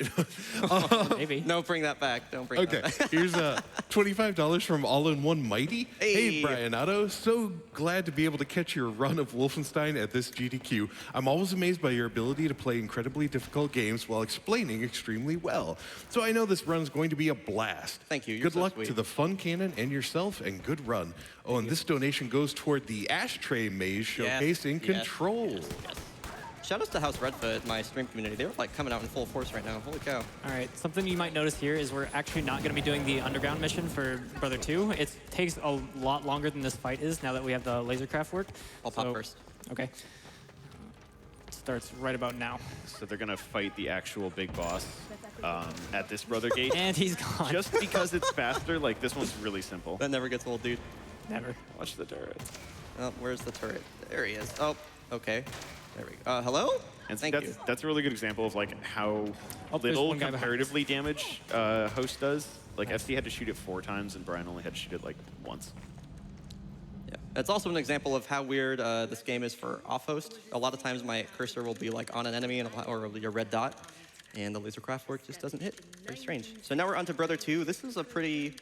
S3: Maybe.
S2: No, bring that back. Don't bring
S1: Okay,
S2: that back.
S1: here's $25 from All-in-One Mighty.
S2: Hey.
S1: Hey, Bryonato, so glad to be able to catch your run of Wolfenstein at this GDQ. I'm always amazed by your ability to play incredibly difficult games while explaining extremely well. So I know this run's going to be a blast.
S2: Thank you, you're
S1: Good
S2: so
S1: luck
S2: sweet.
S1: to the FunCannon and yourself, and good run. Oh, and this donation goes toward the ashtray maze
S2: Yes,
S1: showcasing
S2: yes,
S1: Control.
S2: yes. Shout outs to House Redfoot, my stream community. They're like coming out in full force right now. Holy cow.
S3: All right, something you might notice here is we're actually not going to be doing the underground mission for Brother 2. It takes a lot longer than this fight is now that we have the lasercraft work.
S2: I'll pop first.
S3: Okay. It starts right about now.
S4: So they're gonna fight the actual big boss at this brother gate.
S3: And he's gone.
S4: Just because it's faster, like this one's really simple.
S2: That never gets old, dude.
S3: Never.
S4: Watch the turret.
S2: Oh, where's the turret? There he is. Oh, okay. There we go. Hello?
S4: And
S2: Thank
S4: that's
S2: you.
S4: that's a really good example of like how
S3: Oh, there's
S4: little
S3: one guy behind
S4: comparatively damage Host does. Like FC had to shoot it 4 times and Brian only had to shoot it like once.
S2: Yeah. It's also an example of how weird this game is for off-host. A lot of times my cursor will be like on an enemy or your red dot, and the lasercraft work just doesn't hit. Very strange. So now we're on to Brother 2. This is a pretty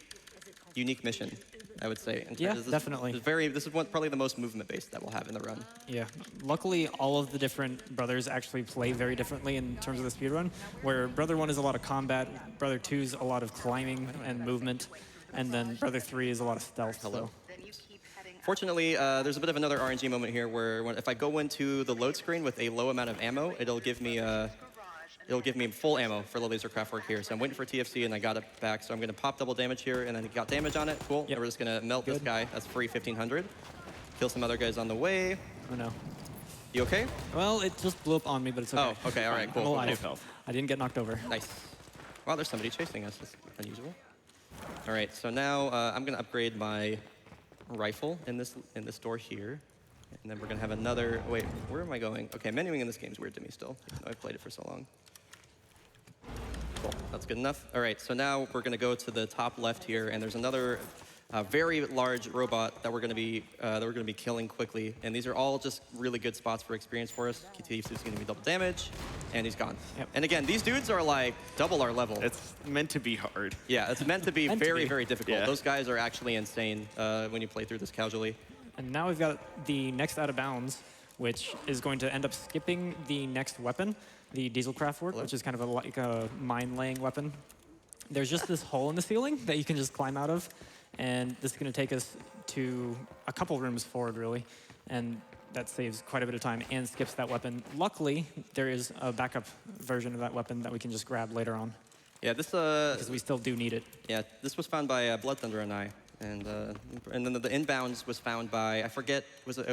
S2: unique mission, I would say. In
S3: Yeah,
S2: terms of
S3: definitely.
S2: This is probably the most movement-based that we'll have in the run.
S3: Yeah. Luckily, all of the different brothers actually play very differently in terms of the speedrun, where Brother 1 is a lot of combat, Brother 2 is a lot of climbing and movement, and then Brother 3 is a lot of stealth.
S2: Hello.
S3: So.
S2: Fortunately, there's a bit of another RNG moment here where if I go into the load screen with a low amount of ammo, it'll give me full ammo for the lasercraft work here. So I'm waiting for TFC and I got it back. So I'm gonna pop double damage here and then got damage on it. Cool.
S3: Yep.
S2: And we're just gonna melt this
S3: Good.
S2: guy. That's free 1,500. Kill some other guys on the way.
S3: Oh no.
S2: You okay?
S3: Well, it just blew up on me, but it's okay.
S2: Oh, okay. All right.
S3: I'm
S2: Cool.
S3: alive.
S4: health.
S3: I didn't get knocked over.
S2: Nice. Wow, there's somebody chasing us. That's unusual. All right. So now I'm gonna upgrade my rifle in this door here. And then we're gonna have another. Wait, where am I going? Okay, menuing in this game is weird to me still. Even though I've played it for so long. That's good enough. All right, so now we're going to go to the top left here, and there's another very large robot that we're going to be killing quickly. And these are all just really good spots for experience for us. TFC is going to be double damage, and he's gone.
S3: Yep.
S2: And again, these dudes are like double our level.
S4: It's meant to be hard.
S2: Yeah, it's meant to be very difficult.
S4: Yeah.
S2: Those guys are actually insane when you play through this casually.
S3: And now we've got the next out of bounds, which is going to end up skipping the next weapon, the Diesel Kraftwerk, which is kind of like a mine-laying weapon. There's just this hole in the ceiling that you can just climb out of, and this is going to take us to a couple rooms forward, really, and that saves quite a bit of time and skips that weapon. Luckily, there is a backup version of that weapon that we can just grab later on,
S2: Yeah, this
S3: because we still do need it.
S2: yeah, this was found by BloodThunder and I. And then the inbounds was found by, I forget, was it,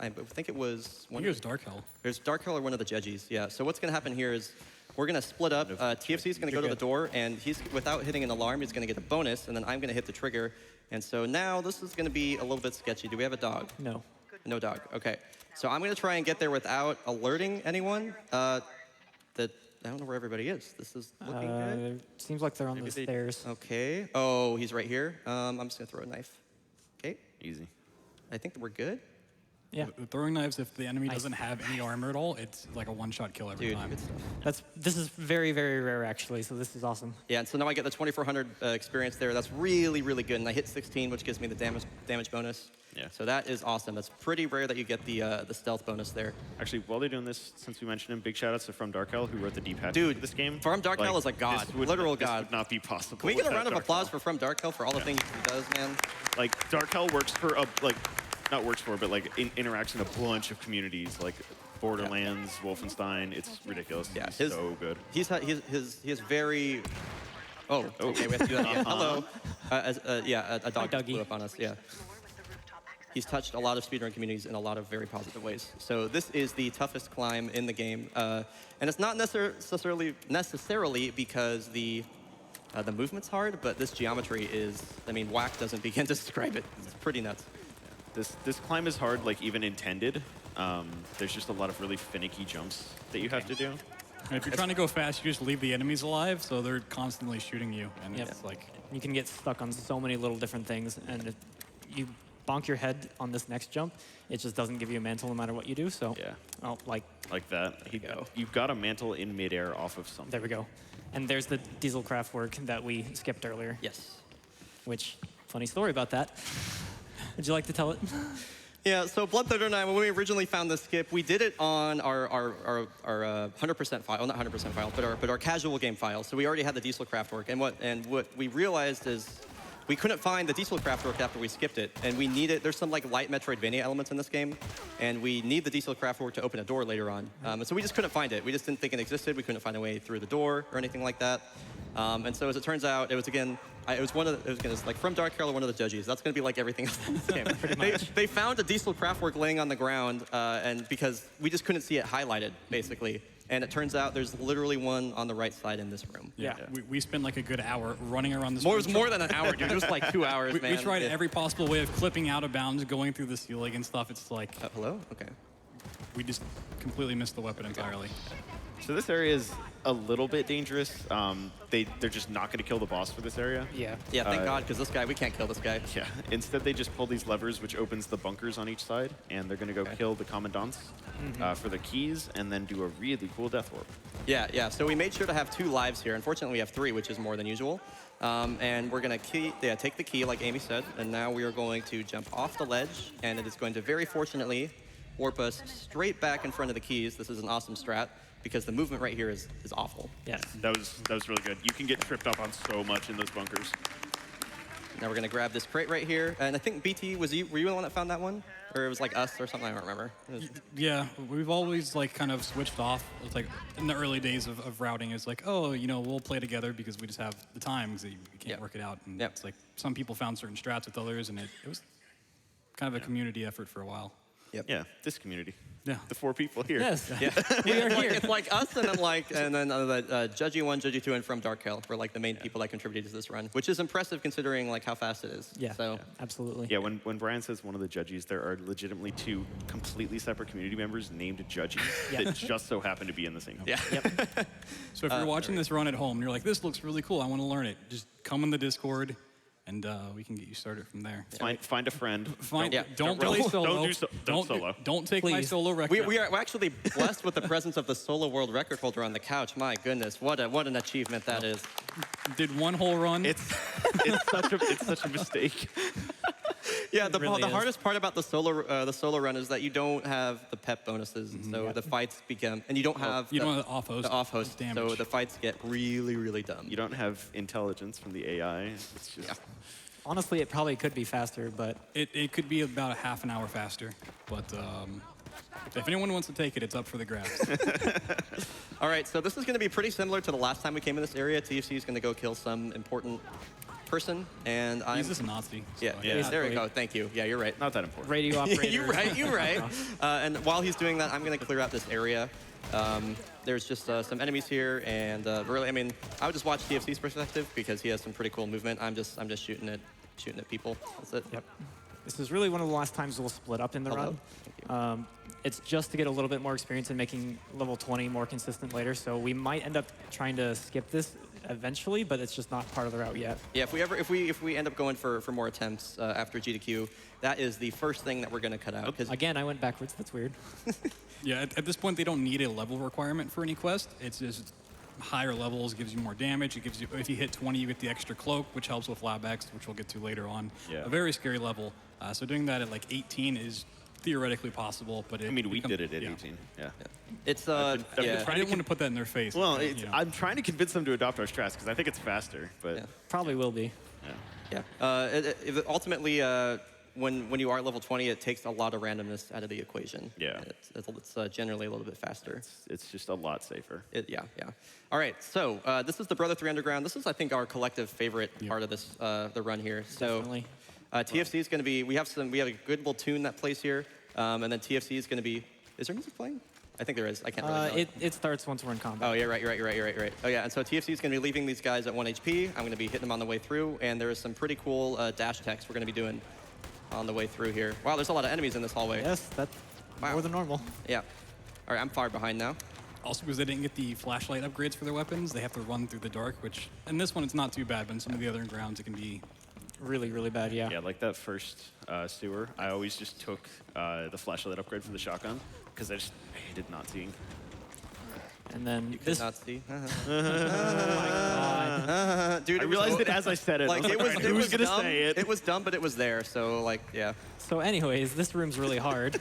S2: I think it was
S5: I think it was Dark Hell.
S2: There's Dark Hell or one of the Jeggies, yeah. So what's going to happen here is we're going to split up. TFC is going to go to the door, and without hitting an alarm, he's going to get a bonus, and then I'm going to hit the trigger. And so now this is going to be a little bit sketchy. Do we have a dog?
S3: No.
S2: No dog, okay. So I'm going to try and get there without alerting anyone. I don't know where everybody is. This is looking good.
S3: Seems like they're on the stairs.
S2: Okay. Oh, he's right here. I'm just going to throw a knife. Okay.
S4: Easy.
S2: I think we're good.
S3: Yeah.
S5: With throwing knives, if the enemy
S3: Nice.
S5: doesn't have any armor at all, it's like a one-shot kill every
S2: Dude,
S5: time.
S2: good stuff.
S3: This is very, very rare, actually, so this is awesome.
S2: Yeah, and so now I get the 2400 experience there. That's really, really good. And I hit 16, which gives me the damage bonus.
S4: Yeah.
S2: So that is awesome. That's pretty rare that you get the stealth bonus there.
S4: Actually, while they're doing this, since we mentioned him, big shout outs to From Dark Hell, who wrote the D-pad
S2: Dude,
S4: for this game.
S2: From Dark Hell is a god, literal
S4: this
S2: god.
S4: would not be possible.
S2: Can we get a
S4: without
S2: round of
S4: Dark
S2: applause
S4: Hell.
S2: for From Dark Hell for all the things he does, man?
S4: Like, Dark Hell works for, not works for, but like interacts in a bunch of communities, like Borderlands, Wolfenstein. It's ridiculous.
S2: Yeah,
S4: He's so good.
S2: He has very. Oh, okay, we have to do that again. Hello. A dog
S3: Dougie.
S2: flew up on us. Yeah. He's touched a lot of speedrun communities in a lot of very positive ways. So this is the toughest climb in the game, and it's not necessarily because the movement's hard, but this geometry is. I mean, whack doesn't begin to describe it. It's pretty nuts.
S4: This climb is hard, like even intended. There's just a lot of really finicky jumps that you have to do.
S5: And if you're trying to go fast, you just leave the enemies alive, so they're constantly shooting you, and
S3: Yep.
S5: it's like
S3: You can get stuck on so many little different things, and if you bonk your head on this next jump, it just doesn't give you a mantle no matter what you do, so...
S4: Yeah.
S3: Oh, like,
S4: Like that. You've got a mantle in midair off of something.
S3: there we go. And there's the Diesel Kraftwerk that we skipped earlier,
S2: Yes.
S3: which, funny story about that. Would you like to tell it?
S2: Yeah, so BloodThunder and I, when we originally found this skip, we did it on our 100% file, not 100% file, but our casual game file. So we already had the Diesel Kraftwerk, and what we realized is we couldn't find the Diesel Kraftwerk after we skipped it, and we needed. There's some like light Metroidvania elements in this game, and we need the Diesel Kraftwerk to open a door later on. And so we just couldn't find it. We just didn't think it existed. We couldn't find a way through the door or anything like that. And so as it turns out, it was again. It was like From Dark Hell or one of the Judges. That's going to be like everything else in this game.
S3: Pretty much.
S2: They found a Diesel Kraftwerk laying on the ground, and because we just couldn't see it highlighted, basically. And it turns out there's literally one on the right side in this room.
S3: Yeah.
S5: we spent like a good hour running around this.
S2: It was more than an hour, dude. It was like 2 hours,
S5: We
S2: man.
S5: tried
S2: Yeah.
S5: every possible way of clipping out of bounds, going through the ceiling and stuff. It's like
S2: Hello? Okay.
S5: we just completely missed the weapon entirely.
S4: So this area is a little bit dangerous. They're just not going to kill the boss for this area.
S3: Yeah.
S2: Yeah, thank God, because this guy, we can't kill this guy.
S4: Yeah. Instead, they just pull these levers, which opens the bunkers on each side, and they're going to go kill the commandants for the keys, and then do a really cool death warp.
S2: Yeah. So we made sure to have 2 lives here. Unfortunately, we have 3, which is more than usual. And we're going to take the key, like Amy said, and now we are going to jump off the ledge, and it is going to very fortunately warp us straight back in front of the keys. This is an awesome strat, because the movement right here is awful.
S3: Yes.
S4: That was really good. You can get tripped up on so much in those bunkers.
S2: Now we're going to grab this crate right here. And I think, BT, were you the one that found that one? Or it was like us or something? I don't remember.
S5: Yeah, we've always like kind of switched off. It's like in the early days of routing, it's like, oh, we'll play together because we just have the time because you can't work it out. And it's like some people found certain strats with others, and it was kind of a community effort for a while.
S2: Yep.
S4: Yeah, this community.
S5: Yeah.
S4: The 4 people here.
S3: Yes.
S2: Yeah,
S3: We are
S2: it's like,
S3: here.
S2: it's like us, and then the Judgy 1, Judgy 2, and from Dark Hell were like the main people that contributed to this run, which is impressive considering like how fast it is.
S3: Yeah,
S2: So
S3: absolutely.
S4: Yeah, when Brian says one of the judges, there are legitimately 2 completely separate community members named Judgy
S3: Yeah.
S4: that just so happen to be in the same.
S2: yeah.
S3: Yep.
S5: So if you're watching this run at home and you're like, this looks really cool, I want to learn it, just come in the Discord and we can get you started from there.
S4: Find a friend.
S5: Don't play solo.
S4: Don't solo.
S5: Don't take my
S3: Please.
S5: solo record.
S2: We're actually blessed with the presence of the solo world record holder on the couch. My goodness, what an achievement that is.
S5: Did one whole run.
S4: It's such a mistake.
S2: Yeah, the
S3: really is.
S2: hardest part about the solo run is that you don't have the pep bonuses, so the fights become, and you don't have
S5: you don't have the off-host.
S2: The off-host,
S5: damage.
S2: so the fights get really, really dumb.
S4: You don't have intelligence from the AI. It's just
S3: Honestly, it probably could be faster, but
S5: It could be about a half an hour faster, but if anyone wants to take it, it's up for the grabs.
S2: All right, so this is going to be pretty similar to the last time we came in this area. TFC is going to go kill some important person, and I'm
S5: He's just a Nazi.
S2: yeah,
S5: so-
S2: there we
S3: Basically.
S2: go. Thank you. Yeah, you're right.
S4: not that important.
S3: radio operator.
S2: You're right. And while he's doing that, I'm going to clear out this area. There's just some enemies here, and really, I mean, I would just watch TFC's perspective because he has some pretty cool movement. I'm just shooting at people. That's it.
S3: Yep. This is really one of the last times we'll split up in the
S2: Hello.
S3: run.
S2: Thank you.
S3: It's just to get a little bit more experience in making level 20 more consistent later. So we might end up trying to skip this eventually, but it's just not part of the route yet.
S2: Yeah, if we end up going for more attempts after GDQ, that is the first thing that we're going to cut out. Because
S3: Again, I went backwards. That's weird.
S5: Yeah, at this point, they don't need a level requirement for any quest. It's just higher levels gives you more damage. It gives you, if you hit 20, you get the extra cloak, which helps with lab X, which we'll get to later on.
S4: Yeah.
S5: A very scary level. So doing that at like 18 is theoretically possible, but
S4: I mean, we did it at 18. Yeah.
S2: it's
S4: I've been
S2: yeah.
S5: I didn't want to put that in their face.
S4: Well,
S5: but, you know.
S4: I'm trying to convince them to adopt our strats because I think it's faster. But
S2: Yeah.
S3: Probably will be.
S4: yeah.
S2: Yeah. Ultimately, when you are level 20, it takes a lot of randomness out of the equation.
S4: Yeah.
S2: It's generally a little bit faster.
S4: It's just a lot safer.
S2: Yeah. All right, so this is the Brother 3 Underground. This is, I think, our collective favorite part of this the run here. So
S3: Definitely.
S2: TFC is going to be. We have a good little tune that plays here, and then TFC is going to be. Is there music playing? I think there is. I can't really tell.
S3: It starts once we're in combat.
S2: Oh, yeah, right. Oh, yeah, and so TFC is going to be leaving these guys at 1 HP. I'm going to be hitting them on the way through, and there is some pretty cool dash text we're going to be doing on the way through here. Wow, there's a lot of enemies in this hallway.
S3: Yes, that's
S2: Wow.
S3: more than normal.
S2: Yeah. All right, I'm far behind now.
S5: Also, because they didn't get the flashlight upgrades for their weapons, they have to run through the dark, which, in this one, it's not too bad, but in some of the other grounds, it can be...
S3: Really, really bad, yeah.
S4: Yeah, like that first sewer, I always just took the flashlight upgrade for the shotgun because I hated not seeing.
S3: And then
S2: You could
S3: this...
S2: not see.
S3: God.
S2: Dude,
S4: I realized it as I said it.
S2: Like,
S4: I
S2: it
S4: was
S2: was,
S4: like,
S2: it
S4: who's
S2: was
S4: gonna
S2: dumb.
S4: say it?
S2: It was dumb, but it was there. So, like, yeah.
S3: So anyways, this room's really hard.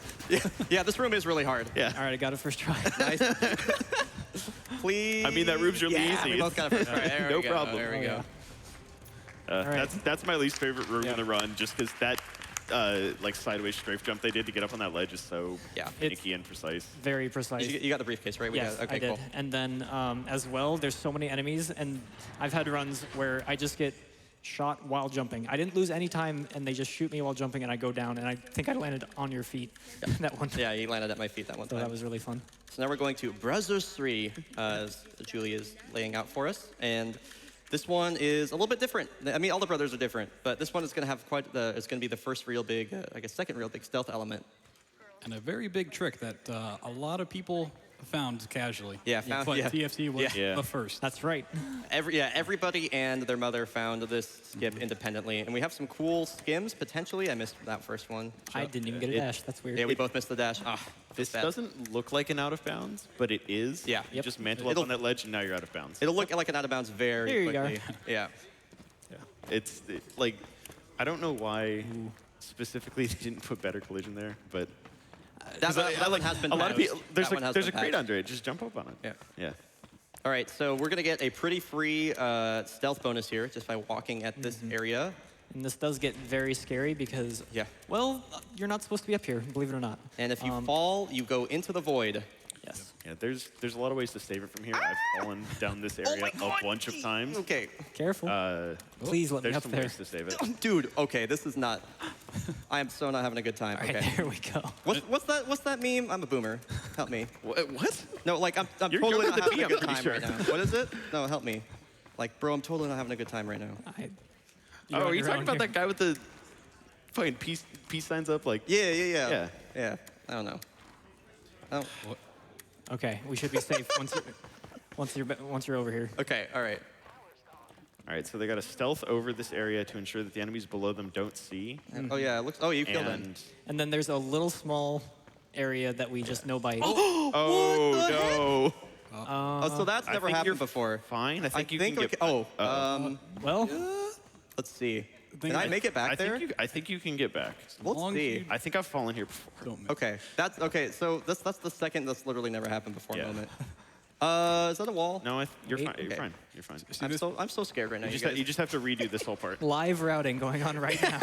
S2: Yeah, this room is really hard.
S4: Yeah.
S3: All right, I got it first try.
S2: Nice. Please.
S4: I mean, that room's really
S2: yeah,
S4: easy.
S2: we both got it first try. There
S4: No
S2: we go.
S4: problem.
S2: There we
S3: Oh,
S2: go.
S3: yeah. All right.
S4: That's my least favorite room
S3: Yeah.
S4: in the run, just because that like sideways strafe jump they did to get up on that ledge is so
S2: Yeah.
S4: finicky and precise.
S3: Very precise.
S2: You got the briefcase, right? We
S3: Yes,
S2: got, okay,
S3: I did.
S2: cool.
S3: And then as well, there's so many enemies, and I've had runs where I just get shot while jumping. I didn't lose any time, and they just shoot me while jumping, and I go down, and I think I landed on your feet that one.
S2: Yeah, he landed at my feet that one
S3: So
S2: time.
S3: that was really fun.
S2: So now we're going to Brothers 3, as Julie is laying out for us. And this one is a little bit different. I mean, all the brothers are different, but this one is going to have it's going to be the first real big, I guess, second real big stealth element.
S5: And a very big trick that a lot of people found casually.
S2: Yeah, found-
S5: But
S2: yeah.
S5: TFC was
S4: Yeah.
S5: the first.
S3: That's right.
S2: Everybody and their mother found this skip independently. And we have some cool skims, potentially. I missed that first one.
S3: I didn't even get a dash. That's weird.
S2: Yeah, we both missed the dash. Ah,
S4: This
S2: bad.
S4: doesn't look like an out of bounds, but it is.
S2: Yeah.
S4: You
S3: Yep.
S4: just mantle up
S2: It'll-
S4: on that ledge and now you're out of bounds.
S2: It'll look like an out of bounds very
S3: There you
S2: quickly.
S3: go.
S2: Yeah.
S4: Like, I don't know why specifically they didn't put better collision there, but
S2: That one has been
S4: a lot of
S2: patched.
S4: people. There's
S2: That one has
S4: a
S2: been
S4: crate
S2: patched.
S4: under it. Just jump up on it.
S2: Yeah.
S4: Yeah.
S2: All right, so we're going to get a pretty free stealth bonus here just by walking at this area.
S3: And this does get very scary because,
S2: Yeah.
S3: well, you're not supposed to be up here, believe it or not.
S2: And if you fall, you go into the void.
S3: Yes.
S4: Yeah. There's a lot of ways to save it from here. I've fallen down this area a bunch of times.
S2: Okay.
S3: Careful. Please let me
S4: There's
S3: up
S4: some
S3: there.
S4: ways to save it.
S2: Dude, okay, this is not... I am so not having a good time.
S3: All right,
S2: Okay.
S3: there we go.
S2: What's that meme? I'm a boomer. Help me.
S4: What?
S2: No, like I'm
S4: You're
S2: totally
S4: younger
S2: not
S4: than
S2: having a
S4: me,
S2: good
S4: I'm
S2: time
S4: pretty
S2: right now. What is it? No, help me. Like, bro, I'm totally not having a good time right now.
S3: You're
S4: Oh,
S3: on
S4: are you
S3: your
S4: talking
S3: own
S4: about
S3: here.
S4: that guy with the fucking peace signs up? Like,
S2: Yeah. I don't know. Oh.
S3: Okay, we should be safe once you're over here.
S2: Okay. All right.
S4: all right, so they got to stealth over this area to ensure that the enemies below them don't see.
S2: Oh yeah. It looks. Oh, you killed him.
S4: And
S3: And then there's a little small area that we just know by.
S4: oh no!
S2: Oh, so that's
S4: I
S2: never
S4: think
S2: happened
S4: you're
S2: before.
S4: Fine. I think you
S2: think
S4: can
S2: we
S4: get.
S2: ca-
S3: Well,
S2: let's see.
S5: think
S2: Did I
S5: I-
S2: make it back there?
S4: I think you can get back.
S2: Let's
S5: long
S2: see.
S5: as
S4: I think I've fallen here before.
S5: Don't miss.
S2: Okay. That's okay. So that's the second that's literally never happened before
S4: Yeah.
S2: moment. Is that a wall?
S4: No, you're fine.
S2: Okay.
S4: You're fine. You're fine.
S2: I'm so scared right now.
S4: You just have to redo this whole part.
S3: live routing going on right now.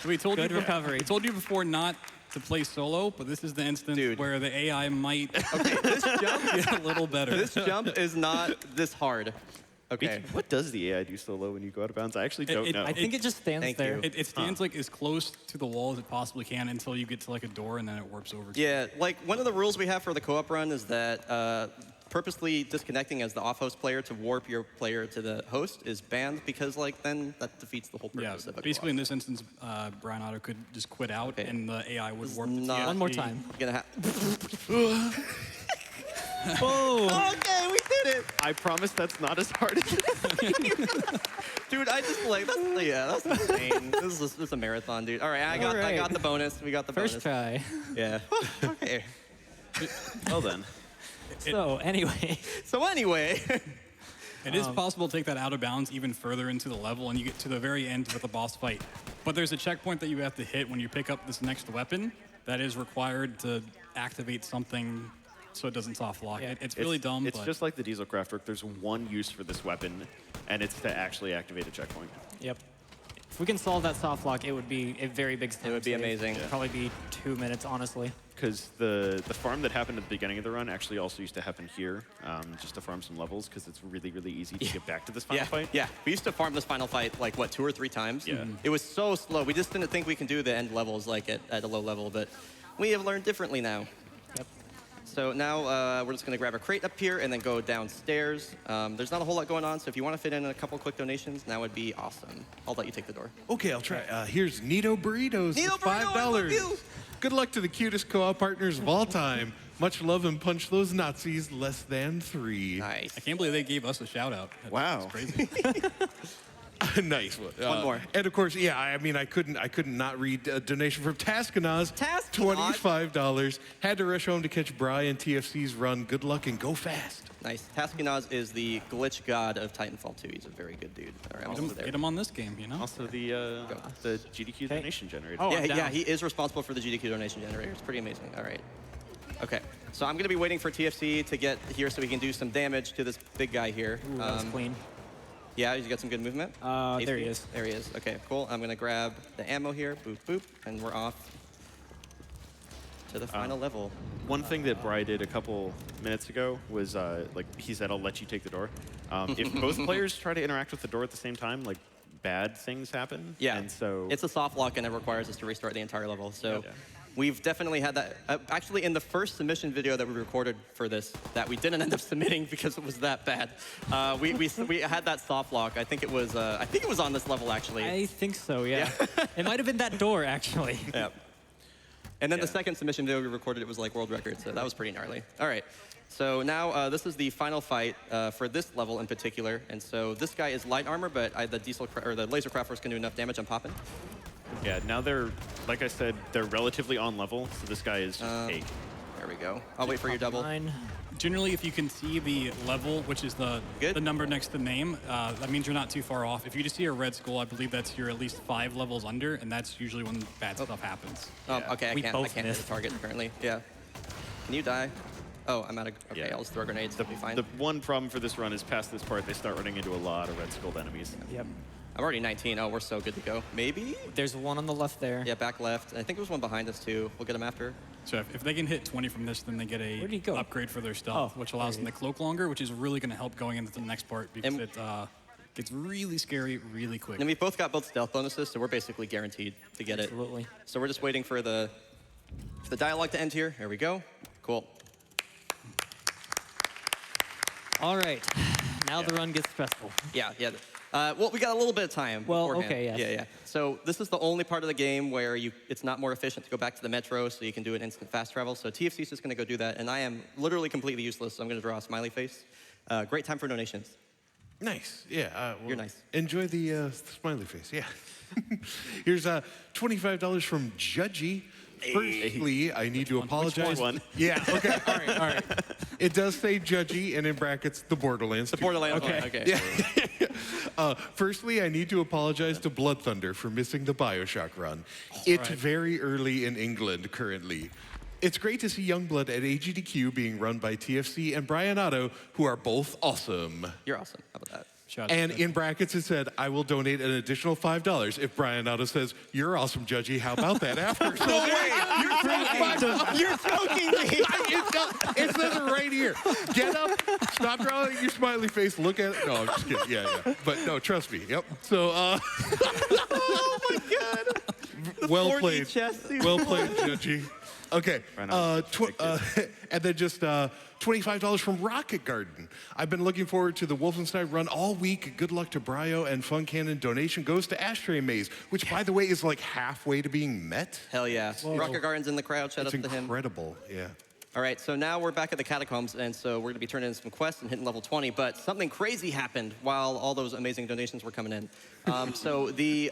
S5: So we told
S3: Good
S5: you
S3: recovery.
S5: We told you before not to play solo, but this is the instance
S2: Dude.
S5: where the AI might
S2: This jump.
S5: get a little better.
S2: This jump is not this hard. Okay.
S4: What does the AI do so low when you go out of bounds? I actually don't know.
S3: I think it just stands
S2: Thank
S3: there.
S2: you.
S5: It stands like as close to the wall as it possibly can until you get to like a door and then it warps over. To
S2: Yeah, like one of the rules we have for the co-op run is that purposely disconnecting as the off-host player to warp your player to the host is banned because like then that defeats the whole
S5: Yeah,
S2: purpose of a
S5: basically in
S2: co-op.
S5: this instance, Bryonato could just quit out
S2: Okay.
S5: and the AI would
S2: This
S5: warp
S2: is
S5: the
S2: not-
S3: One more
S5: TFT.
S3: time.
S2: Gonna
S3: Oh,
S2: okay, we did it,
S4: I promise that's not as hard as
S2: dude. I just like that's insane. This is a marathon, dude. All right, I got
S3: right.
S2: the bonus. We got the
S3: first
S2: bonus.
S3: try.
S2: Yeah. Okay.
S4: Well then.
S3: So anyway,
S2: So anyway,
S5: It is possible to take that out of bounds even further into the level, and you get to the very end with the boss fight. But there's a checkpoint that you have to hit when you pick up this next weapon that is required to activate something so it doesn't soft lock.
S3: Yeah.
S5: It's really dumb,
S4: It's
S5: but
S4: just like the Diesel Craftwork. There's one use for this weapon, and it's to actually activate a checkpoint.
S3: yep. If we can solve that soft lock, it would be a very big step.
S2: would be amazing.
S3: It'd probably be 2 minutes, honestly.
S4: Because the farm that happened at the beginning of the run actually also used to happen here, just to farm some levels, because it's really, really easy to get back to this final fight.
S2: Yeah, we used to farm this final fight like what 2 or 3 times.
S4: Yeah.
S2: It was so slow. We just didn't think we can do the end levels like at a low level, but we have learned differently now.
S3: Yep.
S2: So now we're just gonna grab a crate up here and then go downstairs. There's not a whole lot going on, so if you want to fit in a couple quick donations, now would be awesome. I'll let you take the door.
S1: Okay, I'll try. Here's Nito Burritos
S2: Nito
S1: with
S2: Burrito, I love you.
S1: $5. Good luck to the cutest co-op partners of all time. Much love and punch those Nazis less than 3.
S2: Nice.
S5: I can't believe they gave us a shout out.
S4: Wow.
S5: That's crazy.
S1: Nice one.
S2: One more.
S1: And of course, yeah, I mean, I couldn't not read a donation from Taskinaz.
S2: Taskinaz?
S1: $25. Had to rush home to catch Bry and TFC's run. Good luck and go fast.
S2: Nice. Taskinaz is the glitch god of Titanfall 2. He's a very good dude. All right, I'm over there.
S5: Get him on this game, you know?
S4: Also the GDQ donation generator.
S3: Oh,
S2: Yeah,
S3: I'm down.
S2: yeah, he is responsible for the GDQ donation generator. It's pretty amazing. All right. Okay, so I'm gonna be waiting for TFC to get here so we can do some damage to this big guy here.
S3: Ooh, that was clean.
S2: Yeah, he's got some good movement.
S3: There he
S2: HP.
S3: is.
S2: There he is. Okay, cool. I'm gonna grab the ammo here. Boop, boop, and we're off to the final level.
S4: One thing that Bry did a couple minutes ago was, like, he said, I'll let you take the door. If both players try to interact with the door at the same time, like, bad things happen.
S2: Yeah,
S4: And so...
S2: it's a soft lock and it requires us to restart the entire level. So
S4: Yeah.
S2: we've definitely had that. Actually, in the first submission video that we recorded for this, that we didn't end up submitting because it was that bad. We had that soft lock. I think it was on this level actually.
S3: I think so, yeah. It might have been that door, actually.
S2: Yeah. And then the
S4: Yeah.
S2: second submission video we recorded, it was like world record, so that was pretty gnarly. All right, so now this is the final fight for this level in particular. And so this guy is light armor, but the laser crafters can do enough damage. I'm popping.
S4: Yeah, now they're, like I said, they're relatively on level, so this guy is just cake.
S2: There we go. I'll wait for your double.
S3: Mine.
S5: Generally, if you can see the level, which is the number next to the name, that means you're not too far off. If you just see a red skull, I believe that's you're at least 5 levels under, and that's usually when bad stuff happens.
S2: Oh, okay, I
S3: We
S2: can't
S3: both
S2: hit
S3: missed.
S2: the target currently. Yeah. Can you die? Oh, I'm out of. Okay,
S4: Yeah.
S2: I'll just throw grenades. It'll be fine.
S4: The one problem for this run is past this part, they start running into a lot of red skulled enemies.
S3: Yep.
S2: I'm already 19. Oh, we're so good to go. Maybe?
S3: There's one on the left there.
S2: Yeah, back left. I think there was one behind us too. We'll get him after.
S5: So if they can hit 20 from this, then they get
S3: Where'd he
S5: a
S3: go?
S5: upgrade for their stealth,
S3: Oh,
S5: which allows
S3: there
S5: them
S3: he
S5: to cloak longer, which is really going to help going into the next part because
S2: And-
S5: it Gets really scary really quick.
S2: And we both got both stealth bonuses, so we're basically guaranteed to get it.
S3: Absolutely.
S2: So we're just waiting for the dialogue to end here. Here we go. Cool.
S3: All right. Now the run gets stressful.
S2: Yeah. Well, we got a little bit of time.
S3: Well,
S2: beforehand.
S3: okay, yes.
S2: Yeah. So this is the only part of the game where it's not more efficient to go back to the metro, so you can do an instant fast travel. So TFC is just going to go do that, and I am literally completely useless. So I'm going to draw a smiley face. Great time for donations.
S1: Nice. Yeah. Well,
S2: You're nice.
S1: Enjoy the smiley face. Yeah. Here's $25 from Judgy. Firstly, I need to apologize.
S4: one?
S1: Yeah. Okay. All right. It does say Judgy, and in brackets, the Borderlands.
S2: The Borderlands one. Okay.
S1: Yeah. Firstly, I need to apologize to BloodThunder for missing the Bioshock run. It's very early in England currently. It's great to see Youngblood at AGDQ being run by TFC and Bryonato, who are both awesome.
S2: You're awesome. How about that?
S1: And in brackets it said, I will donate an additional $5 if Bryonato says, you're awesome, Judgy. How about that after? So
S2: You're joking me.
S1: it says it right here. Get up, stop drawing your smiley face, look at it. No, I'm just kidding. Yeah. But no, trust me. Yep. So,
S2: Oh my God.
S1: well
S2: 4D
S1: played.
S2: chess, dude.
S1: Well played, Judgy. Okay,
S4: Right on.
S1: and then just $25 from Rocket Garden. I've been looking forward to the Wolfenstein run all week. Good luck to Bryo and FunCannon. Donation goes to Ashtray Maze, which, by the way, is like halfway to being met.
S2: Hell yeah. Rocket Garden's in the crowd. Shout
S1: It's
S2: out to him.
S1: incredible, yeah.
S2: All right, so now we're back at the catacombs, and so we're going to be turning in some quests and hitting level 20, but something crazy happened while all those amazing donations were coming in. So the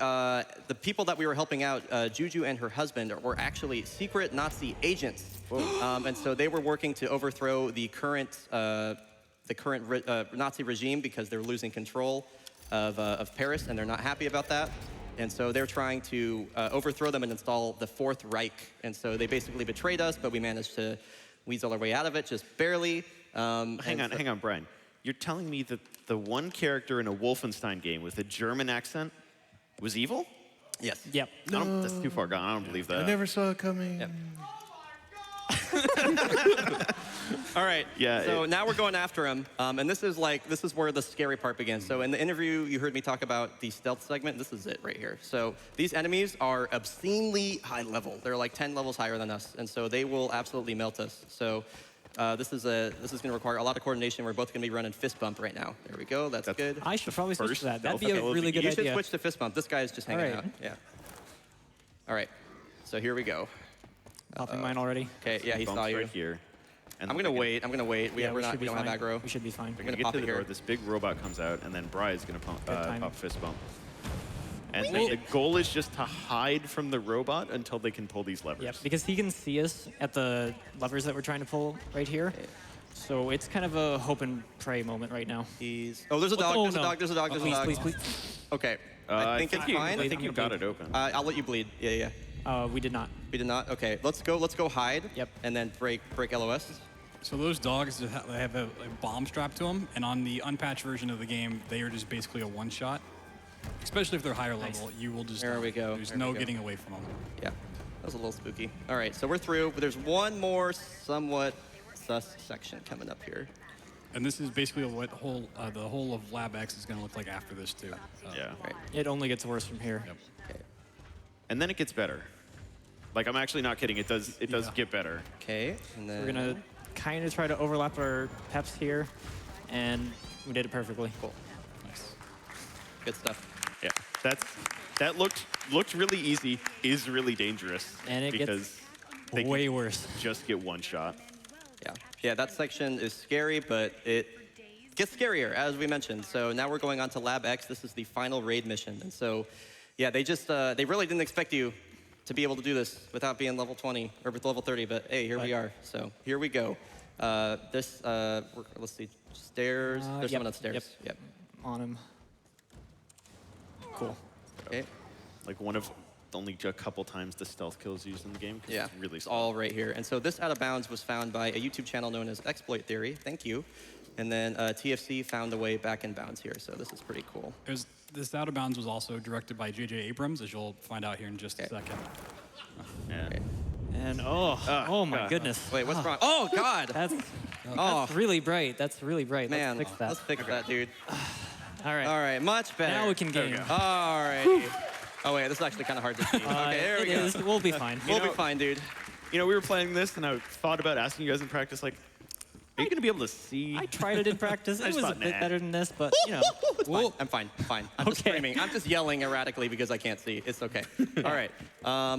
S2: people that we were helping out, Juju and her husband, were actually secret Nazi agents. And so they were working to overthrow the current Nazi regime because they're losing control of Paris, and they're not happy about that. And so they're trying to overthrow them and install the Fourth Reich. And so they basically betrayed us, but we managed to weasel our way out of it, just barely.
S4: Hang on, Brian. You're telling me that the one character in a Wolfenstein game with a German accent was evil?
S2: Yes.
S3: Yep.
S4: That's too far gone. I don't believe that.
S1: I never saw it coming.
S2: Yep. All right.
S4: Yeah,
S2: So now we're going after him, and this is where the scary part begins. So in the interview, you heard me talk about the stealth segment. This is it right here. So these enemies are obscenely high level. They're like 10 levels higher than us, and so they will absolutely melt us. So this is going to require a lot of coordination. We're both going to be running fist bump right now. There we go. That's good.
S3: I should probably switch
S4: first
S3: to that. That'd be
S4: stealth
S3: a
S4: ability.
S3: really good
S2: You should
S3: idea.
S2: switch to fist bump. This guy's just hanging
S3: All right.
S2: out. Yeah. All right. So here we go.
S3: Popping mine already.
S2: Okay. Yeah, he saw
S4: Bumps
S2: you.
S4: right here. And
S2: I'm
S4: then
S2: gonna
S4: we
S2: wait. I'm gonna wait. We
S3: should
S2: don't
S3: be
S2: have
S3: fine.
S2: aggro.
S3: We should be fine.
S2: We're
S4: get
S2: gonna
S4: to
S2: pop
S4: the
S2: it
S4: door,
S2: here.
S4: this big robot comes out, and then Brian's going to
S3: time.
S4: pop fist bump. And the goal is just to hide from the robot until they can pull these levers.
S3: Yep, because he can see us at the levers that we're trying to pull right here. So it's kind of a hope and pray moment right now.
S2: Oh, there's a dog.
S3: Oh,
S2: There's a
S3: no.
S2: dog. There's a dog. There's a
S3: Please,
S2: dog.
S3: please, please.
S2: Okay. I think it's fine.
S4: I think you got it open.
S2: I'll let you bleed. Yeah.
S3: We did not.
S2: We did not. Okay. Let's go hide.
S3: Yep.
S2: And then break LOS.
S5: So those dogs they have a bomb strapped to them, and on the unpatched version of the game, they are just basically a one-shot. Especially if they're higher level, you will just
S2: There we go.
S5: There's
S2: There
S5: no
S2: we go.
S5: getting away from them.
S2: Yeah. That was a little spooky. All right. So we're through. But there's one more somewhat sus section coming up here.
S5: And this is basically what the whole of Lab X is going to look like after this too.
S4: Yeah.
S2: All right.
S3: It only gets worse from here.
S5: Yep.
S2: Okay.
S4: And then it gets better. Like, I'm actually not kidding. It does get better.
S2: Okay. And then
S3: We're gonna kind of try to overlap our peps here, and we did it perfectly.
S2: Cool.
S5: Nice.
S2: Good stuff.
S4: Yeah. That looked really easy, is really dangerous.
S3: And it
S4: because
S3: gets
S4: they
S3: way
S4: can
S3: worse.
S4: just get one shot.
S2: Yeah, that section is scary, but it gets scarier, as we mentioned. So now we're going on to Lab X. This is the final raid mission. And so, yeah, they really didn't expect you to be able to do this without being level 20 or with level 30, but hey, here we are. So here we go. Let's see, stairs. There's
S3: Yep,
S2: someone upstairs. Yep.
S3: On him. Cool.
S2: Okay.
S4: Like, one of only a couple times the stealth kills used in the game. 'Cause
S2: Yeah,
S4: it's really
S2: it's
S4: slow.
S2: all right here. And so this out of bounds was found by a YouTube channel known as Exploit Theory. Thank you. And then TFC found a way back in bounds here. So this is pretty cool.
S5: This Out of Bounds was also directed by J.J. Abrams, as you'll find out here in just a second.
S4: Yeah.
S2: Okay.
S3: And oh my
S4: God.
S3: goodness.
S2: Wait, what's wrong? Oh God!
S3: That's
S2: Oh
S3: really bright. That's really bright.
S2: man,
S3: Let's fix that.
S2: let's fix that, dude.
S3: All right.
S2: All right, much better.
S3: Now we can game.
S2: All right. Oh wait, this is actually kind of hard to see. Okay, there we
S3: It
S2: go.
S3: is. We'll be fine.
S2: We'll be fine, dude.
S4: You know, we were playing this, and I thought about asking you guys in practice, like, are you going to be able to see?
S3: I tried it in practice. It
S4: just
S3: was a
S4: thought,
S3: bit
S4: nah.
S3: better than this, but you know.
S2: It's fine. I'm fine. I'm fine. I'm just
S3: Okay.
S2: screaming. I'm just yelling erratically because I can't see. It's okay. All right.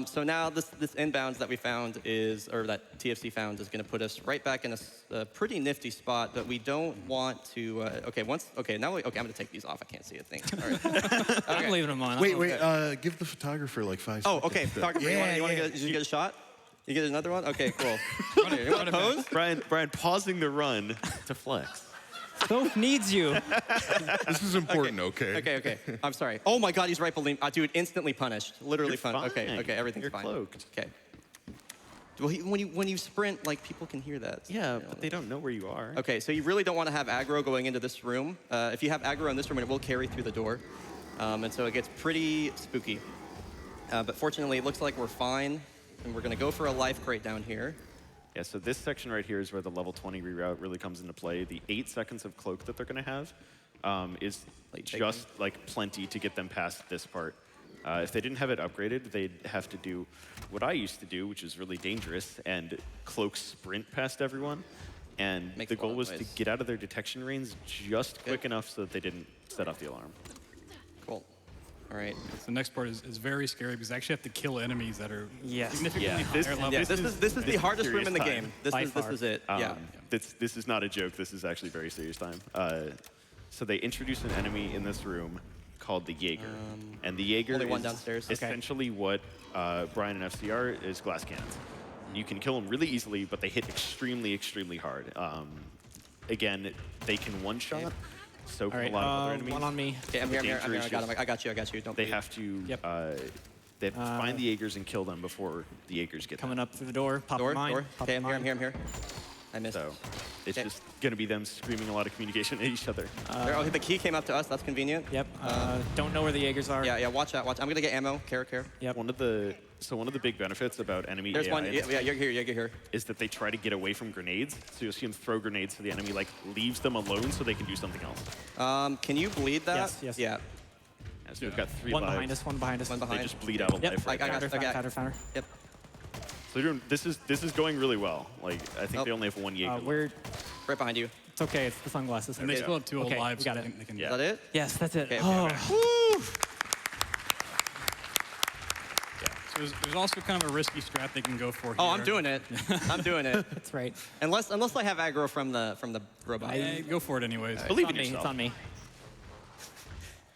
S2: So now this inbounds that we found is, or that TFC found, is going to put us right back in a pretty nifty spot. But we don't want to. Okay. Now. Okay. I'm going to take these off. I can't see a thing. All right.
S3: I'm leaving them on.
S1: Wait. Give the photographer like 5 seconds.
S2: Oh, okay. Photographer.
S1: Yeah,
S2: you want
S1: yeah.
S2: to get a shot? You get another one? Okay. Cool. You want to pose?
S4: Brian pausing the run to flex.
S3: Soph needs you.
S1: This is important, okay?
S2: Okay. I'm sorry. Oh my God, he's right below me. Dude, instantly punished. Literally
S4: You're
S2: punished.
S4: fine.
S2: Okay, everything's
S4: You're
S2: fine.
S4: cloaked.
S2: Okay. Well, when you sprint, like people can hear that.
S4: Yeah, but they don't know where you are.
S2: Okay, so you really don't want to have aggro going into this room. If you have aggro in this room, it will carry through the door, and so it gets pretty spooky. But fortunately, it looks like we're fine, and we're gonna go for a life crate down here.
S4: Yeah, so this section right here is where the level 20 reroute really comes into play. The 8 seconds of cloak that they're going to have is just like plenty to get them past this part. If they didn't have it upgraded, they'd have to do what I used to do, which is really dangerous, and cloak sprint past everyone. And
S2: Makes
S4: the
S2: a lot
S4: goal
S2: of
S4: was to
S2: noise.
S4: get out of their detection range just quick enough so that they didn't set off the alarm.
S2: Cool. All right.
S5: So the next part is very scary because I actually have to kill enemies that are
S3: Yes.
S5: significantly
S4: Yeah, this-
S5: higher level.
S2: Yeah, this is the hardest room in the
S4: serious
S2: game.
S4: time.
S3: By
S2: This
S3: far.
S2: is it. Yeah.
S4: This is not a joke. This is actually very serious time. So they introduce an enemy in this room called the Jaeger. And the Jaeger
S2: only one
S4: is
S2: downstairs. Okay.
S4: essentially what Brian and FC are is glass cannons. You can kill them really easily, but they hit extremely, extremely hard. Again, they can one-shot, soak
S3: All right.
S4: a lot of other enemies.
S3: One on me.
S2: Okay, I'm here.
S4: danger is
S2: I got him. I got you. Don't
S4: They
S2: bleed.
S4: have to
S3: Yep.
S4: they have to find the Jaegers and kill them before the Jaegers get
S3: Coming
S4: them.
S3: up through the door. Pop
S2: Door.
S3: mine.
S2: Door.
S3: Pop
S2: Okay, I'm
S3: mine.
S2: here. I'm here. I missed.
S4: So it's
S2: Okay.
S4: just going to be them screaming a lot of communication at each other.
S2: There, the key came up to us. That's convenient.
S3: Yep. Don't know where the Jaegers are.
S2: Yeah. Watch out. I'm gonna get ammo. Care.
S3: Yep.
S4: One of the big benefits about enemy
S2: There's
S4: AI
S2: one. Yeah, you're here.
S4: is that they try to get away from grenades. So you'll see them throw grenades so the enemy like leaves them alone so they can do something else.
S2: Can you bleed that?
S3: Yes.
S2: Yeah.
S4: And so we've got 3
S3: One
S4: lives.
S3: behind us. One behind us.
S2: One
S4: They
S2: behind.
S4: just bleed out of
S3: Yep.
S4: life right
S2: I
S4: now.
S2: got-
S3: Founder.
S2: Yep.
S4: So they're doing, this is going really well. Like I think
S2: Oh.
S4: they only have one Jaeger. left.
S3: We're.
S2: Right behind you.
S3: It's okay. It's the sunglasses.
S5: And they still have 2
S3: Okay,
S5: lives.
S3: we got
S5: so
S3: it.
S5: they can
S4: Yeah.
S2: Is that it?
S3: Yes, that's it.
S2: Okay,
S3: Oh.
S2: okay.
S5: So there's also kind of a risky strat they can go for here.
S2: Oh, I'm doing it. I'm doing it.
S3: That's right.
S2: Unless I have aggro from the robot.
S5: Go for it anyways.
S4: Believe
S3: It's on
S4: in
S3: me.
S4: yourself.
S3: It's on me.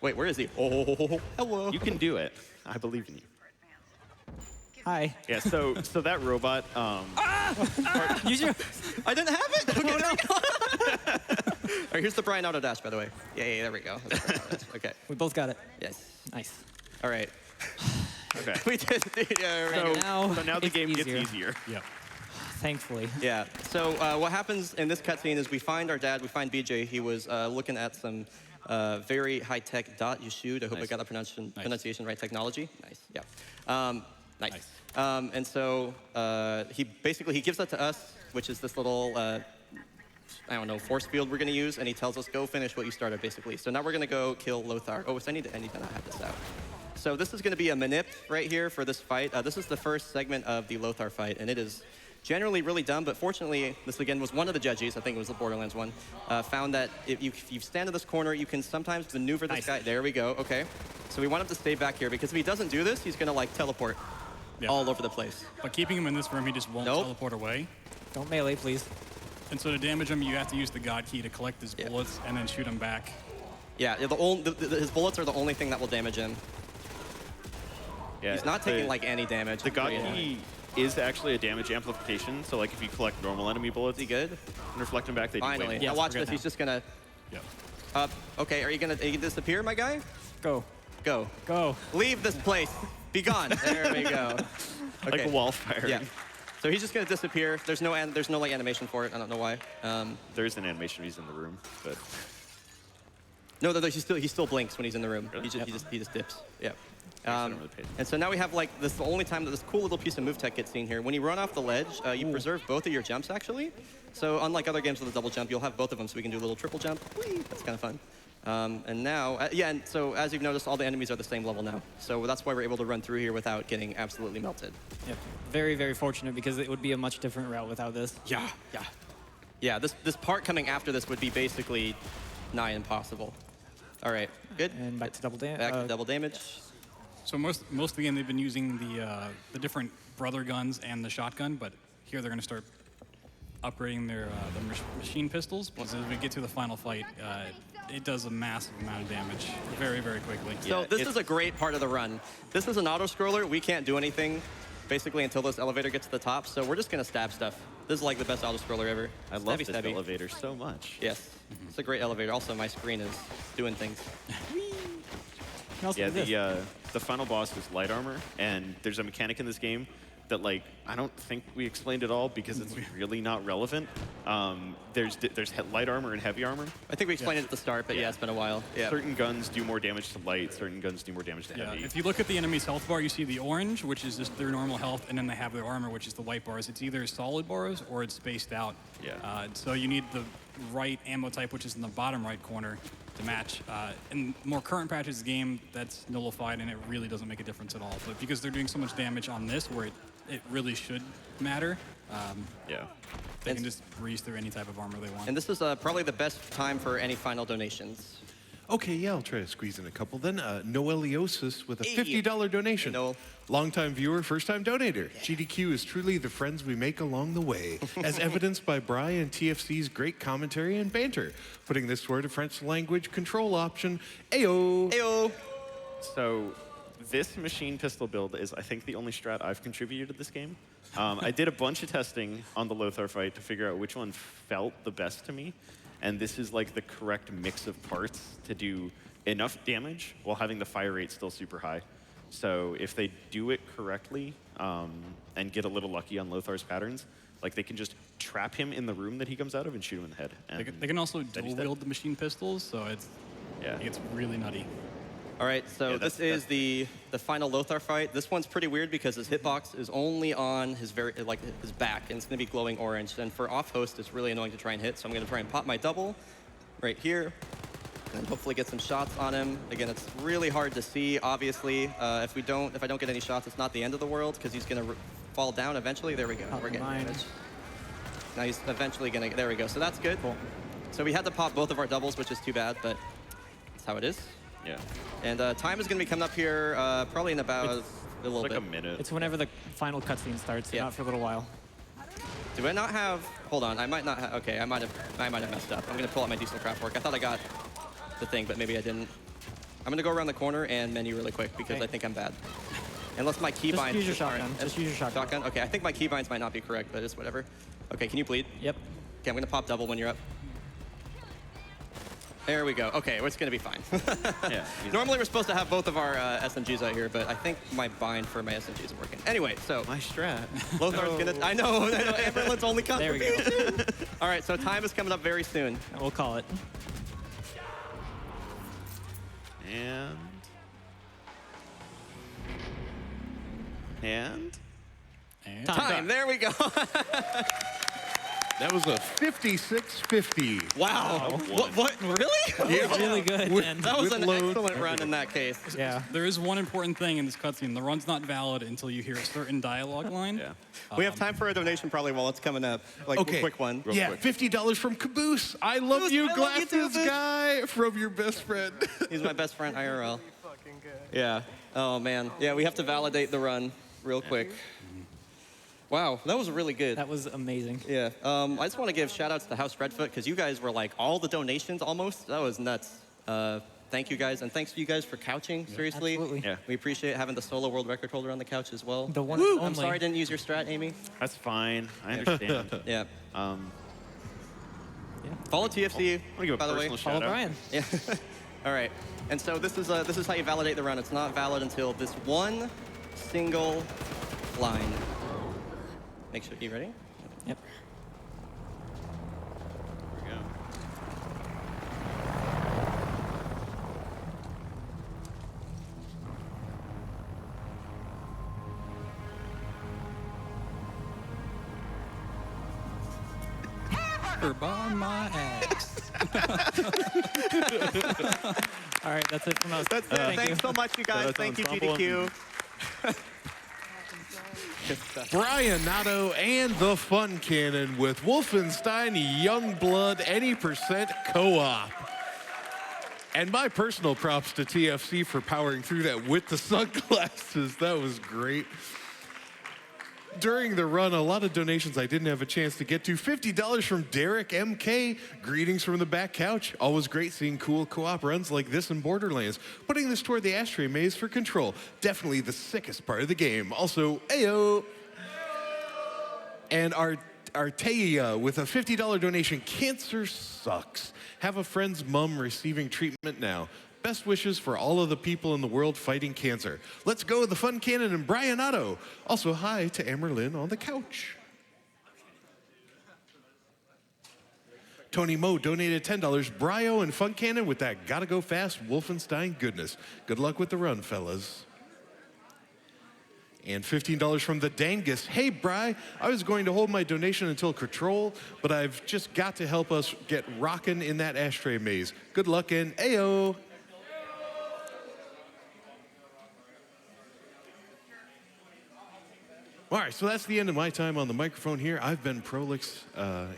S2: Wait, where is he? Oh, hello.
S4: You can do it. I believe in you.
S3: Hi.
S4: Yeah. So that robot.
S3: Use your.
S2: I didn't have it. Okay, there we go. All right, here's the Bryonato dash, by the way. Yeah, there we go. That's the Bryonato dash. Okay.
S3: We both got it.
S2: Yes.
S3: Nice.
S2: All right.
S4: Okay.
S2: We did. Yeah, right.
S4: So now the
S3: it's
S4: game
S3: easier.
S4: gets easier.
S5: Yep.
S3: Thankfully.
S2: Yeah. So what happens in this cutscene is we find our dad. We find BJ. He was looking at some very high-tech dot Yeshud. I hope I got the pronunciation right. Technology. Nice. Yeah. Nice. And so he gives that to us, which is this little I don't know, force field we're going to use, and he tells us go finish what you started, basically. So now we're going to go kill Lothar. Oh, so I need to not have this out. So this is going to be a manip right here for this fight. This is the first segment of the Lothar fight, and it is generally really dumb, but fortunately, this again was one of the judges, I think it was the Borderlands one, found that if you stand in this corner, you can sometimes maneuver this guy. There we go, okay. So we want him to stay back here, because if he doesn't do this, he's going to like teleport all over the place.
S5: But keeping him in this room, he just won't teleport away.
S3: Don't melee, please.
S5: And so to damage him, you have to use the God Key to collect his bullets and then shoot him back.
S2: Yeah, his bullets are the only thing that will damage him.
S4: Yeah,
S2: He's not taking like any damage.
S4: The God Key is actually a damage amplification. So like if you collect normal enemy bullets,
S2: Is he good?
S4: and reflect them back, they do way
S2: Finally.
S4: more.
S3: Yes,
S2: Now watch
S3: we're good
S2: this. He's
S3: now.
S2: just gonna.
S5: Yep.
S2: Okay, are you gonna disappear, my guy?
S3: Go.
S2: Go.
S3: Go.
S2: Leave this place. Be gone. There we go.
S4: Like
S2: Okay.
S4: a wall fire.
S2: Yeah. So he's just gonna disappear. There's no like animation for it. I don't know why.
S4: There is an animation when he's in the room, but
S2: No, he still blinks when he's in the room.
S4: Really?
S2: He just dips. Yeah.
S4: don't really pay
S2: And so now we have like this the only time that this cool little piece of move tech gets seen here. When you run off the ledge, you preserve both of your jumps actually. So unlike other games with a double jump, you'll have both of them, so we can do a little triple jump. Whee! That's kind of fun. And now, and so as you've noticed, all the enemies are the same level now. So that's why we're able to run through here without getting absolutely melted.
S3: Yep. Very, very fortunate because it would be a much different route without this.
S2: Yeah, this part coming after this would be basically nigh impossible. All right, good.
S3: And back to double damage.
S2: Back to double damage.
S5: So most of the game they've been using the different brother guns and the shotgun, but here they're going to start upgrading their machine pistols because as we get to the final fight, it does a massive amount of damage very, very quickly.
S2: So this is a great part of the run. This is an auto-scroller. We can't do anything basically until this elevator gets to the top, so we're just going to stab stuff. This is like the best auto-scroller ever.
S4: I love
S2: Stabby,
S4: this
S2: stabby.
S4: elevator so much.
S2: Yes, it's a great elevator. Also, my screen is doing things.
S3: And also
S4: Yeah,
S3: this.
S4: the final boss is light armor, and there's a mechanic in this game that like I don't think we explained at all because it's really not relevant. There's light armor and heavy armor.
S2: I think we explained it at the start, but yeah, it's been a while. Yeah.
S4: Certain guns do more damage to light, certain guns do more damage to
S5: Yeah,
S4: heavy.
S5: if you look at the enemy's health bar, you see the orange, which is just their normal health, and then they have their armor, which is the white bars. It's either solid bars or it's spaced out.
S4: Yeah.
S5: So you need the right ammo type, which is in the bottom right corner, to match. In more current patches of the game, that's nullified, and it really doesn't make a difference at all. But because they're doing so much damage on this, where it really should matter,
S4: Yeah.
S5: they can just breeze through any type of armor they want.
S2: And this is probably the best time for any final donations.
S1: Okay, yeah, I'll try to squeeze in a couple then. Noeliosis with a
S2: Hey.
S1: $50 donation.
S2: Noel.
S1: Longtime viewer, first-time donator. GDQ is truly the friends we make along the way, as evidenced by Bry and TFC's great commentary and banter. Putting this toward a French language control option. Ayo!
S2: Heyo!
S4: So this machine pistol build is, I think, the only strat I've contributed to this game. I did a bunch of testing on the Lothar fight to figure out which one felt the best to me. And this is like the correct mix of parts to do enough damage while having the fire rate still super high. So if they do it correctly and get a little lucky on Lothar's patterns, like they can just trap him in the room that he comes out of and shoot him in the head. And
S5: They can also
S4: then he's
S5: dual
S4: dead.
S5: wield the machine pistols, so it gets really nutty.
S2: All right, so
S4: Yeah,
S2: this is the final Lothar fight. This one's pretty weird because his hitbox is only on his his back, and it's going to be glowing orange. And for off host, it's really annoying to try and hit. So I'm going to try and pop my double right here, and hopefully get some shots on him. Again, it's really hard to see. Obviously, if I don't get any shots, it's not the end of the world because he's going to fall down eventually. There we go. We're getting
S3: mine.
S2: damage. Now he's eventually going to. There we go. So that's good.
S3: Cool.
S2: So we had to pop both of our doubles, which is too bad, but that's how it is.
S4: Yeah.
S2: And time is going to be coming up here probably in about a little
S4: It's
S2: bit.
S4: like a minute.
S3: It's whenever the final cutscene starts, so
S2: Yeah.
S3: not for a little while.
S2: Do I not have? Hold on, I might not have. Okay, I might have messed up. I'm going to pull out my diesel craft work. I thought I got the thing, but maybe I didn't. I'm going to go around the corner and menu really quick because
S3: Okay.
S2: I think I'm bad. Unless my keybinds.
S3: use your
S2: just aren't-
S3: shotgun. Just use your shotgun.
S2: Okay, I think my keybinds might not be correct, but it's whatever. Okay, can you bleed?
S3: Yep.
S2: Okay, I'm going to pop double when you're up. There we go. Okay, well, it's going to be fine.
S4: Yeah.
S2: Normally we're supposed to have both of our SMGs out here, but I think my bind for my SMG isn't working. Anyway, so
S4: My strat.
S2: Lothar's gonna. I know. Amyrlinn's only
S3: There we go.
S2: contribution. All right, so time is coming up very soon.
S3: We'll call it.
S4: And
S2: Time. There we go.
S1: That was a 56-50.
S2: Wow. What? Really?
S1: Yeah.
S3: Really good.
S1: With-
S3: And
S2: That was
S1: with
S2: an
S1: load.
S2: excellent run in that case.
S3: yeah.
S5: There is one important thing in this cutscene. The run's not valid until you hear a certain dialogue line.
S4: yeah.
S2: We have time for a donation probably while it's coming up. Like
S1: Okay.
S2: a quick one.
S4: Real
S1: Yeah,
S4: quick.
S1: $50 from Caboose. I love
S2: Caboose,
S1: you,
S2: I love you
S1: glasses
S2: too, Caboose.
S1: guy, from your best friend.
S2: He's my best friend IRL. Yeah. Oh man. Yeah, we have to validate the run real quick. Wow, that was really good.
S3: That was amazing.
S2: Yeah. I just want to give shout outs to House Redfoot because you guys were like all the donations almost. That was nuts. Thank you guys, and thanks to you guys for couching. Seriously.
S3: Absolutely.
S4: Yeah.
S2: We appreciate having the solo world record holder on the couch as well.
S3: The one
S2: Woo!
S3: and
S2: I'm
S3: only.
S2: sorry I didn't use your strat, Amy.
S4: That's fine. I understand.
S2: Yeah.
S3: Yeah.
S2: Follow TFC,
S4: I'm gonna give a
S2: by the way.
S4: personal
S3: Follow
S4: shout out.
S3: Brian.
S2: Yeah. All right. And so this is how you validate the run. It's not valid until this one single line. Make sure you ready.
S3: Yep.
S4: Here we go.
S5: Or by my ass.
S3: All right, that's it from us.
S2: That's it. Thanks so much, you guys.
S4: Shout out to
S2: Thank you,
S4: Ensemble.
S2: GDQ.
S1: Bryonato and the TheFuncannon with Wolfenstein Youngblood any percent co-op. And my personal props to TFC for powering through that with the sunglasses. That was great. During the run, a lot of donations I didn't have a chance to get to. $50 from Derek MK. Greetings from the back couch. Always great seeing cool co-op runs like this in Borderlands. Putting this toward the ashtray maze for control. Definitely the sickest part of the game. Also, ayo. And Artea with a $50 donation. Cancer sucks. Have a friend's mom receiving treatment now. Best wishes for all of the people in the world fighting cancer. Let's go with the TheFuncannon and Bryonato. Also, hi to amyrlinn on the couch. Tony Mo donated $10. Bryo and TheFuncannon with that gotta go fast Wolfenstein goodness. Good luck with the run, fellas. And $15 from the Dangus. Hey, Bry, I was going to hold my donation until Control, but I've just got to help us get rockin' in that ashtray maze. Good luck and ayo. All right, so that's the end of my time on the microphone here. I've been Prolix.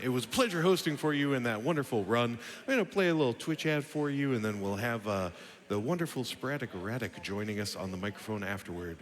S1: It was a pleasure hosting for you in that wonderful run. I'm going to play a little Twitch ad for you, and then we'll have the wonderful Sporadic Erratic joining us on the microphone afterward.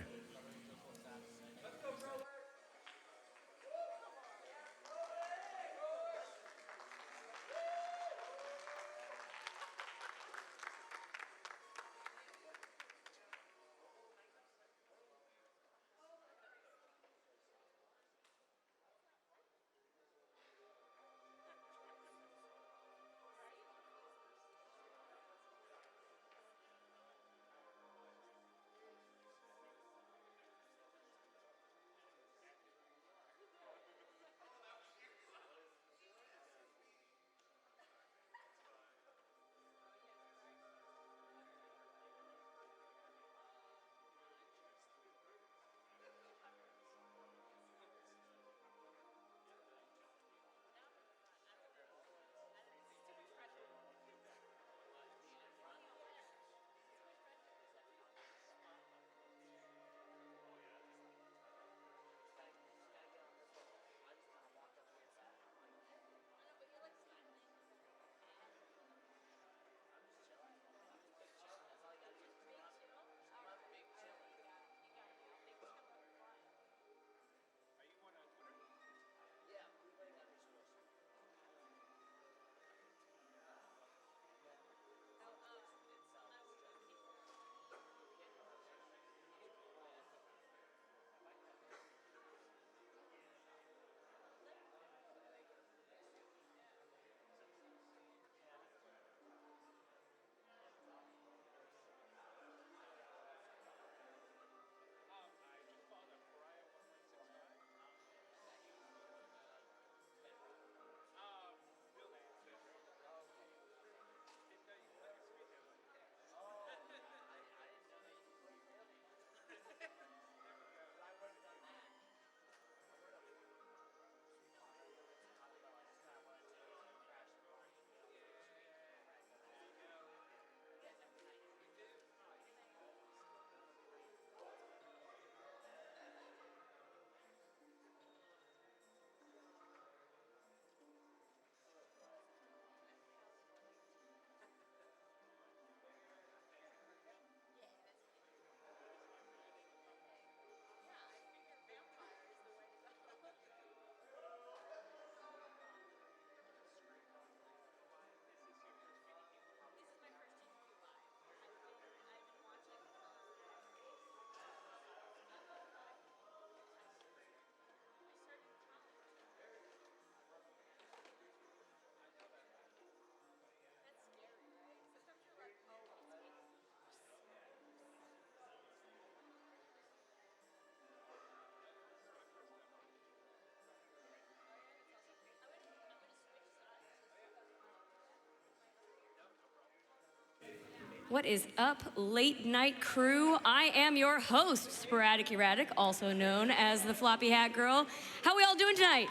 S6: What is up, late night crew? I am your host, Sporadic Erratic, also known as the Floppy Hat Girl. How we all doing tonight?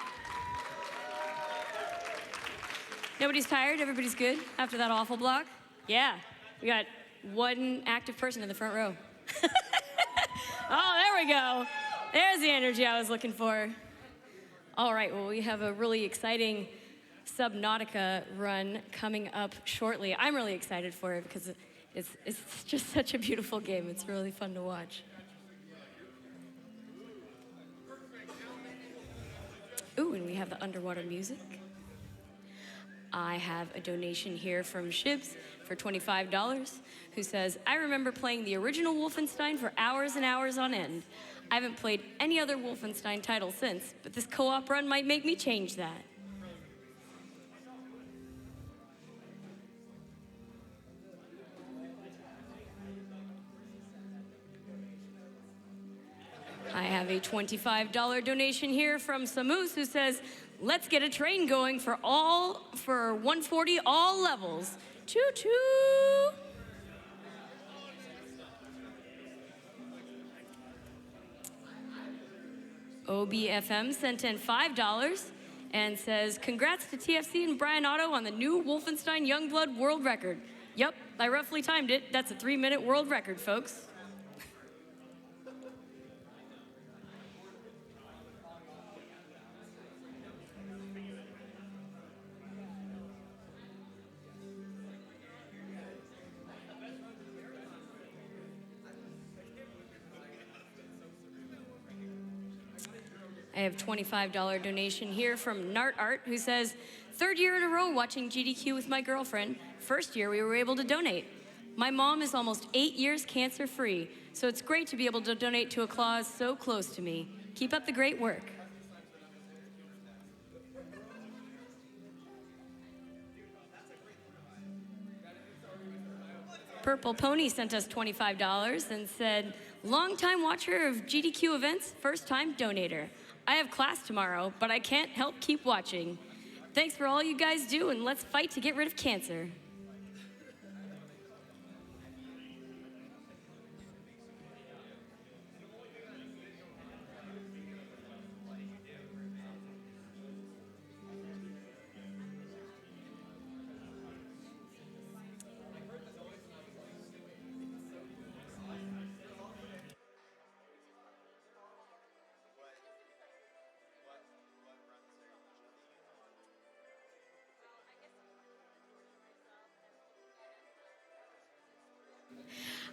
S6: Nobody's tired? Everybody's good after that awful block? Yeah, we got one active person in the front row. Oh, there we go. There's the energy I was looking for. All right, well, we have a really exciting Subnautica run coming up shortly. I'm really excited for it because it's just such a beautiful game. It's really fun to watch. Ooh, and we have the underwater music. I have a donation here from Shibs for $25, who says, I remember playing the original Wolfenstein for hours and hours on end. I haven't played any other Wolfenstein title since, but this co-op run might make me change that. I have a $25 donation here from Samus, who says, let's get a train going for 140 all levels. Choo-choo! OBFM sent in $5 and says, congrats to TFC and Bryonato on the new Wolfenstein Youngblood world record. Yep, I roughly timed it. That's a 3-minute world record, folks. I have a $25 donation here from Nart Art, who says, 3rd year in a row watching GDQ with my girlfriend. First year we were able to donate. My mom is almost 8 years cancer-free, so it's great to be able to donate to a cause so close to me. Keep up the great work. Purple Pony sent us $25 and said, longtime watcher of GDQ events, first time donator. I have class tomorrow, but I can't help keep watching. Thanks for all you guys do, and let's fight to get rid of cancer.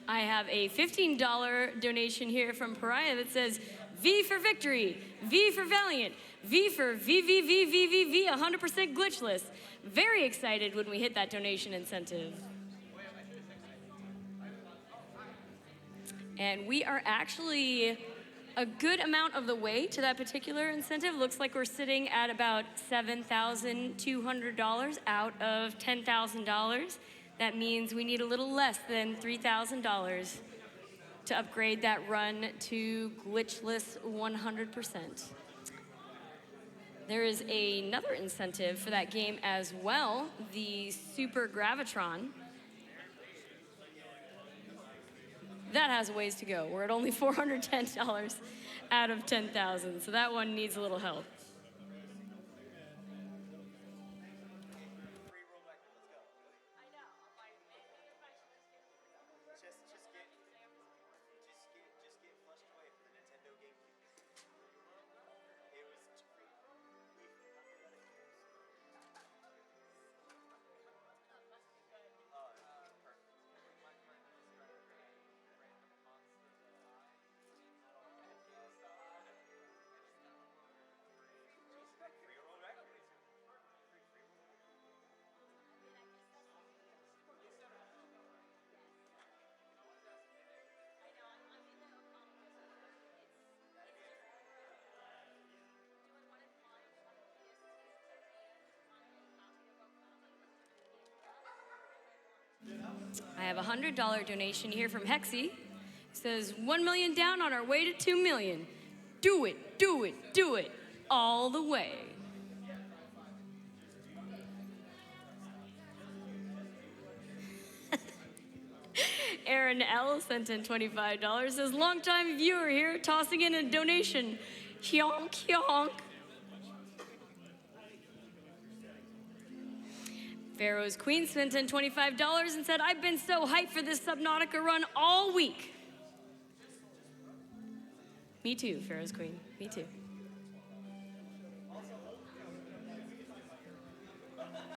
S6: I have a $15 donation here from Pariah that says, V for victory, V for valiant, V for VVVVVV, 100% glitchless. Very excited when we hit that donation incentive. And we are actually a good amount of the way to that particular incentive. Looks like we're sitting at about $7,200 out of $10,000. That means we need a little less than $3,000 to upgrade that run to glitchless 100%. There is another incentive for that game as well, the Super Gravitron. That has a ways to go. We're at only $410 out of 10,000, so that one needs a little help. I have a $100 donation here from Hexy. It says, 1 million down on our way to 2 million. Do it, do it, do it, all the way. Aaron L. sent in $25. Says, longtime viewer here, tossing in a donation. Hyonk, hyonk. Pharaoh's Queen spent in $25 and said, I've been so hyped for this Subnautica run all week. Me too, Pharaoh's Queen. Me too.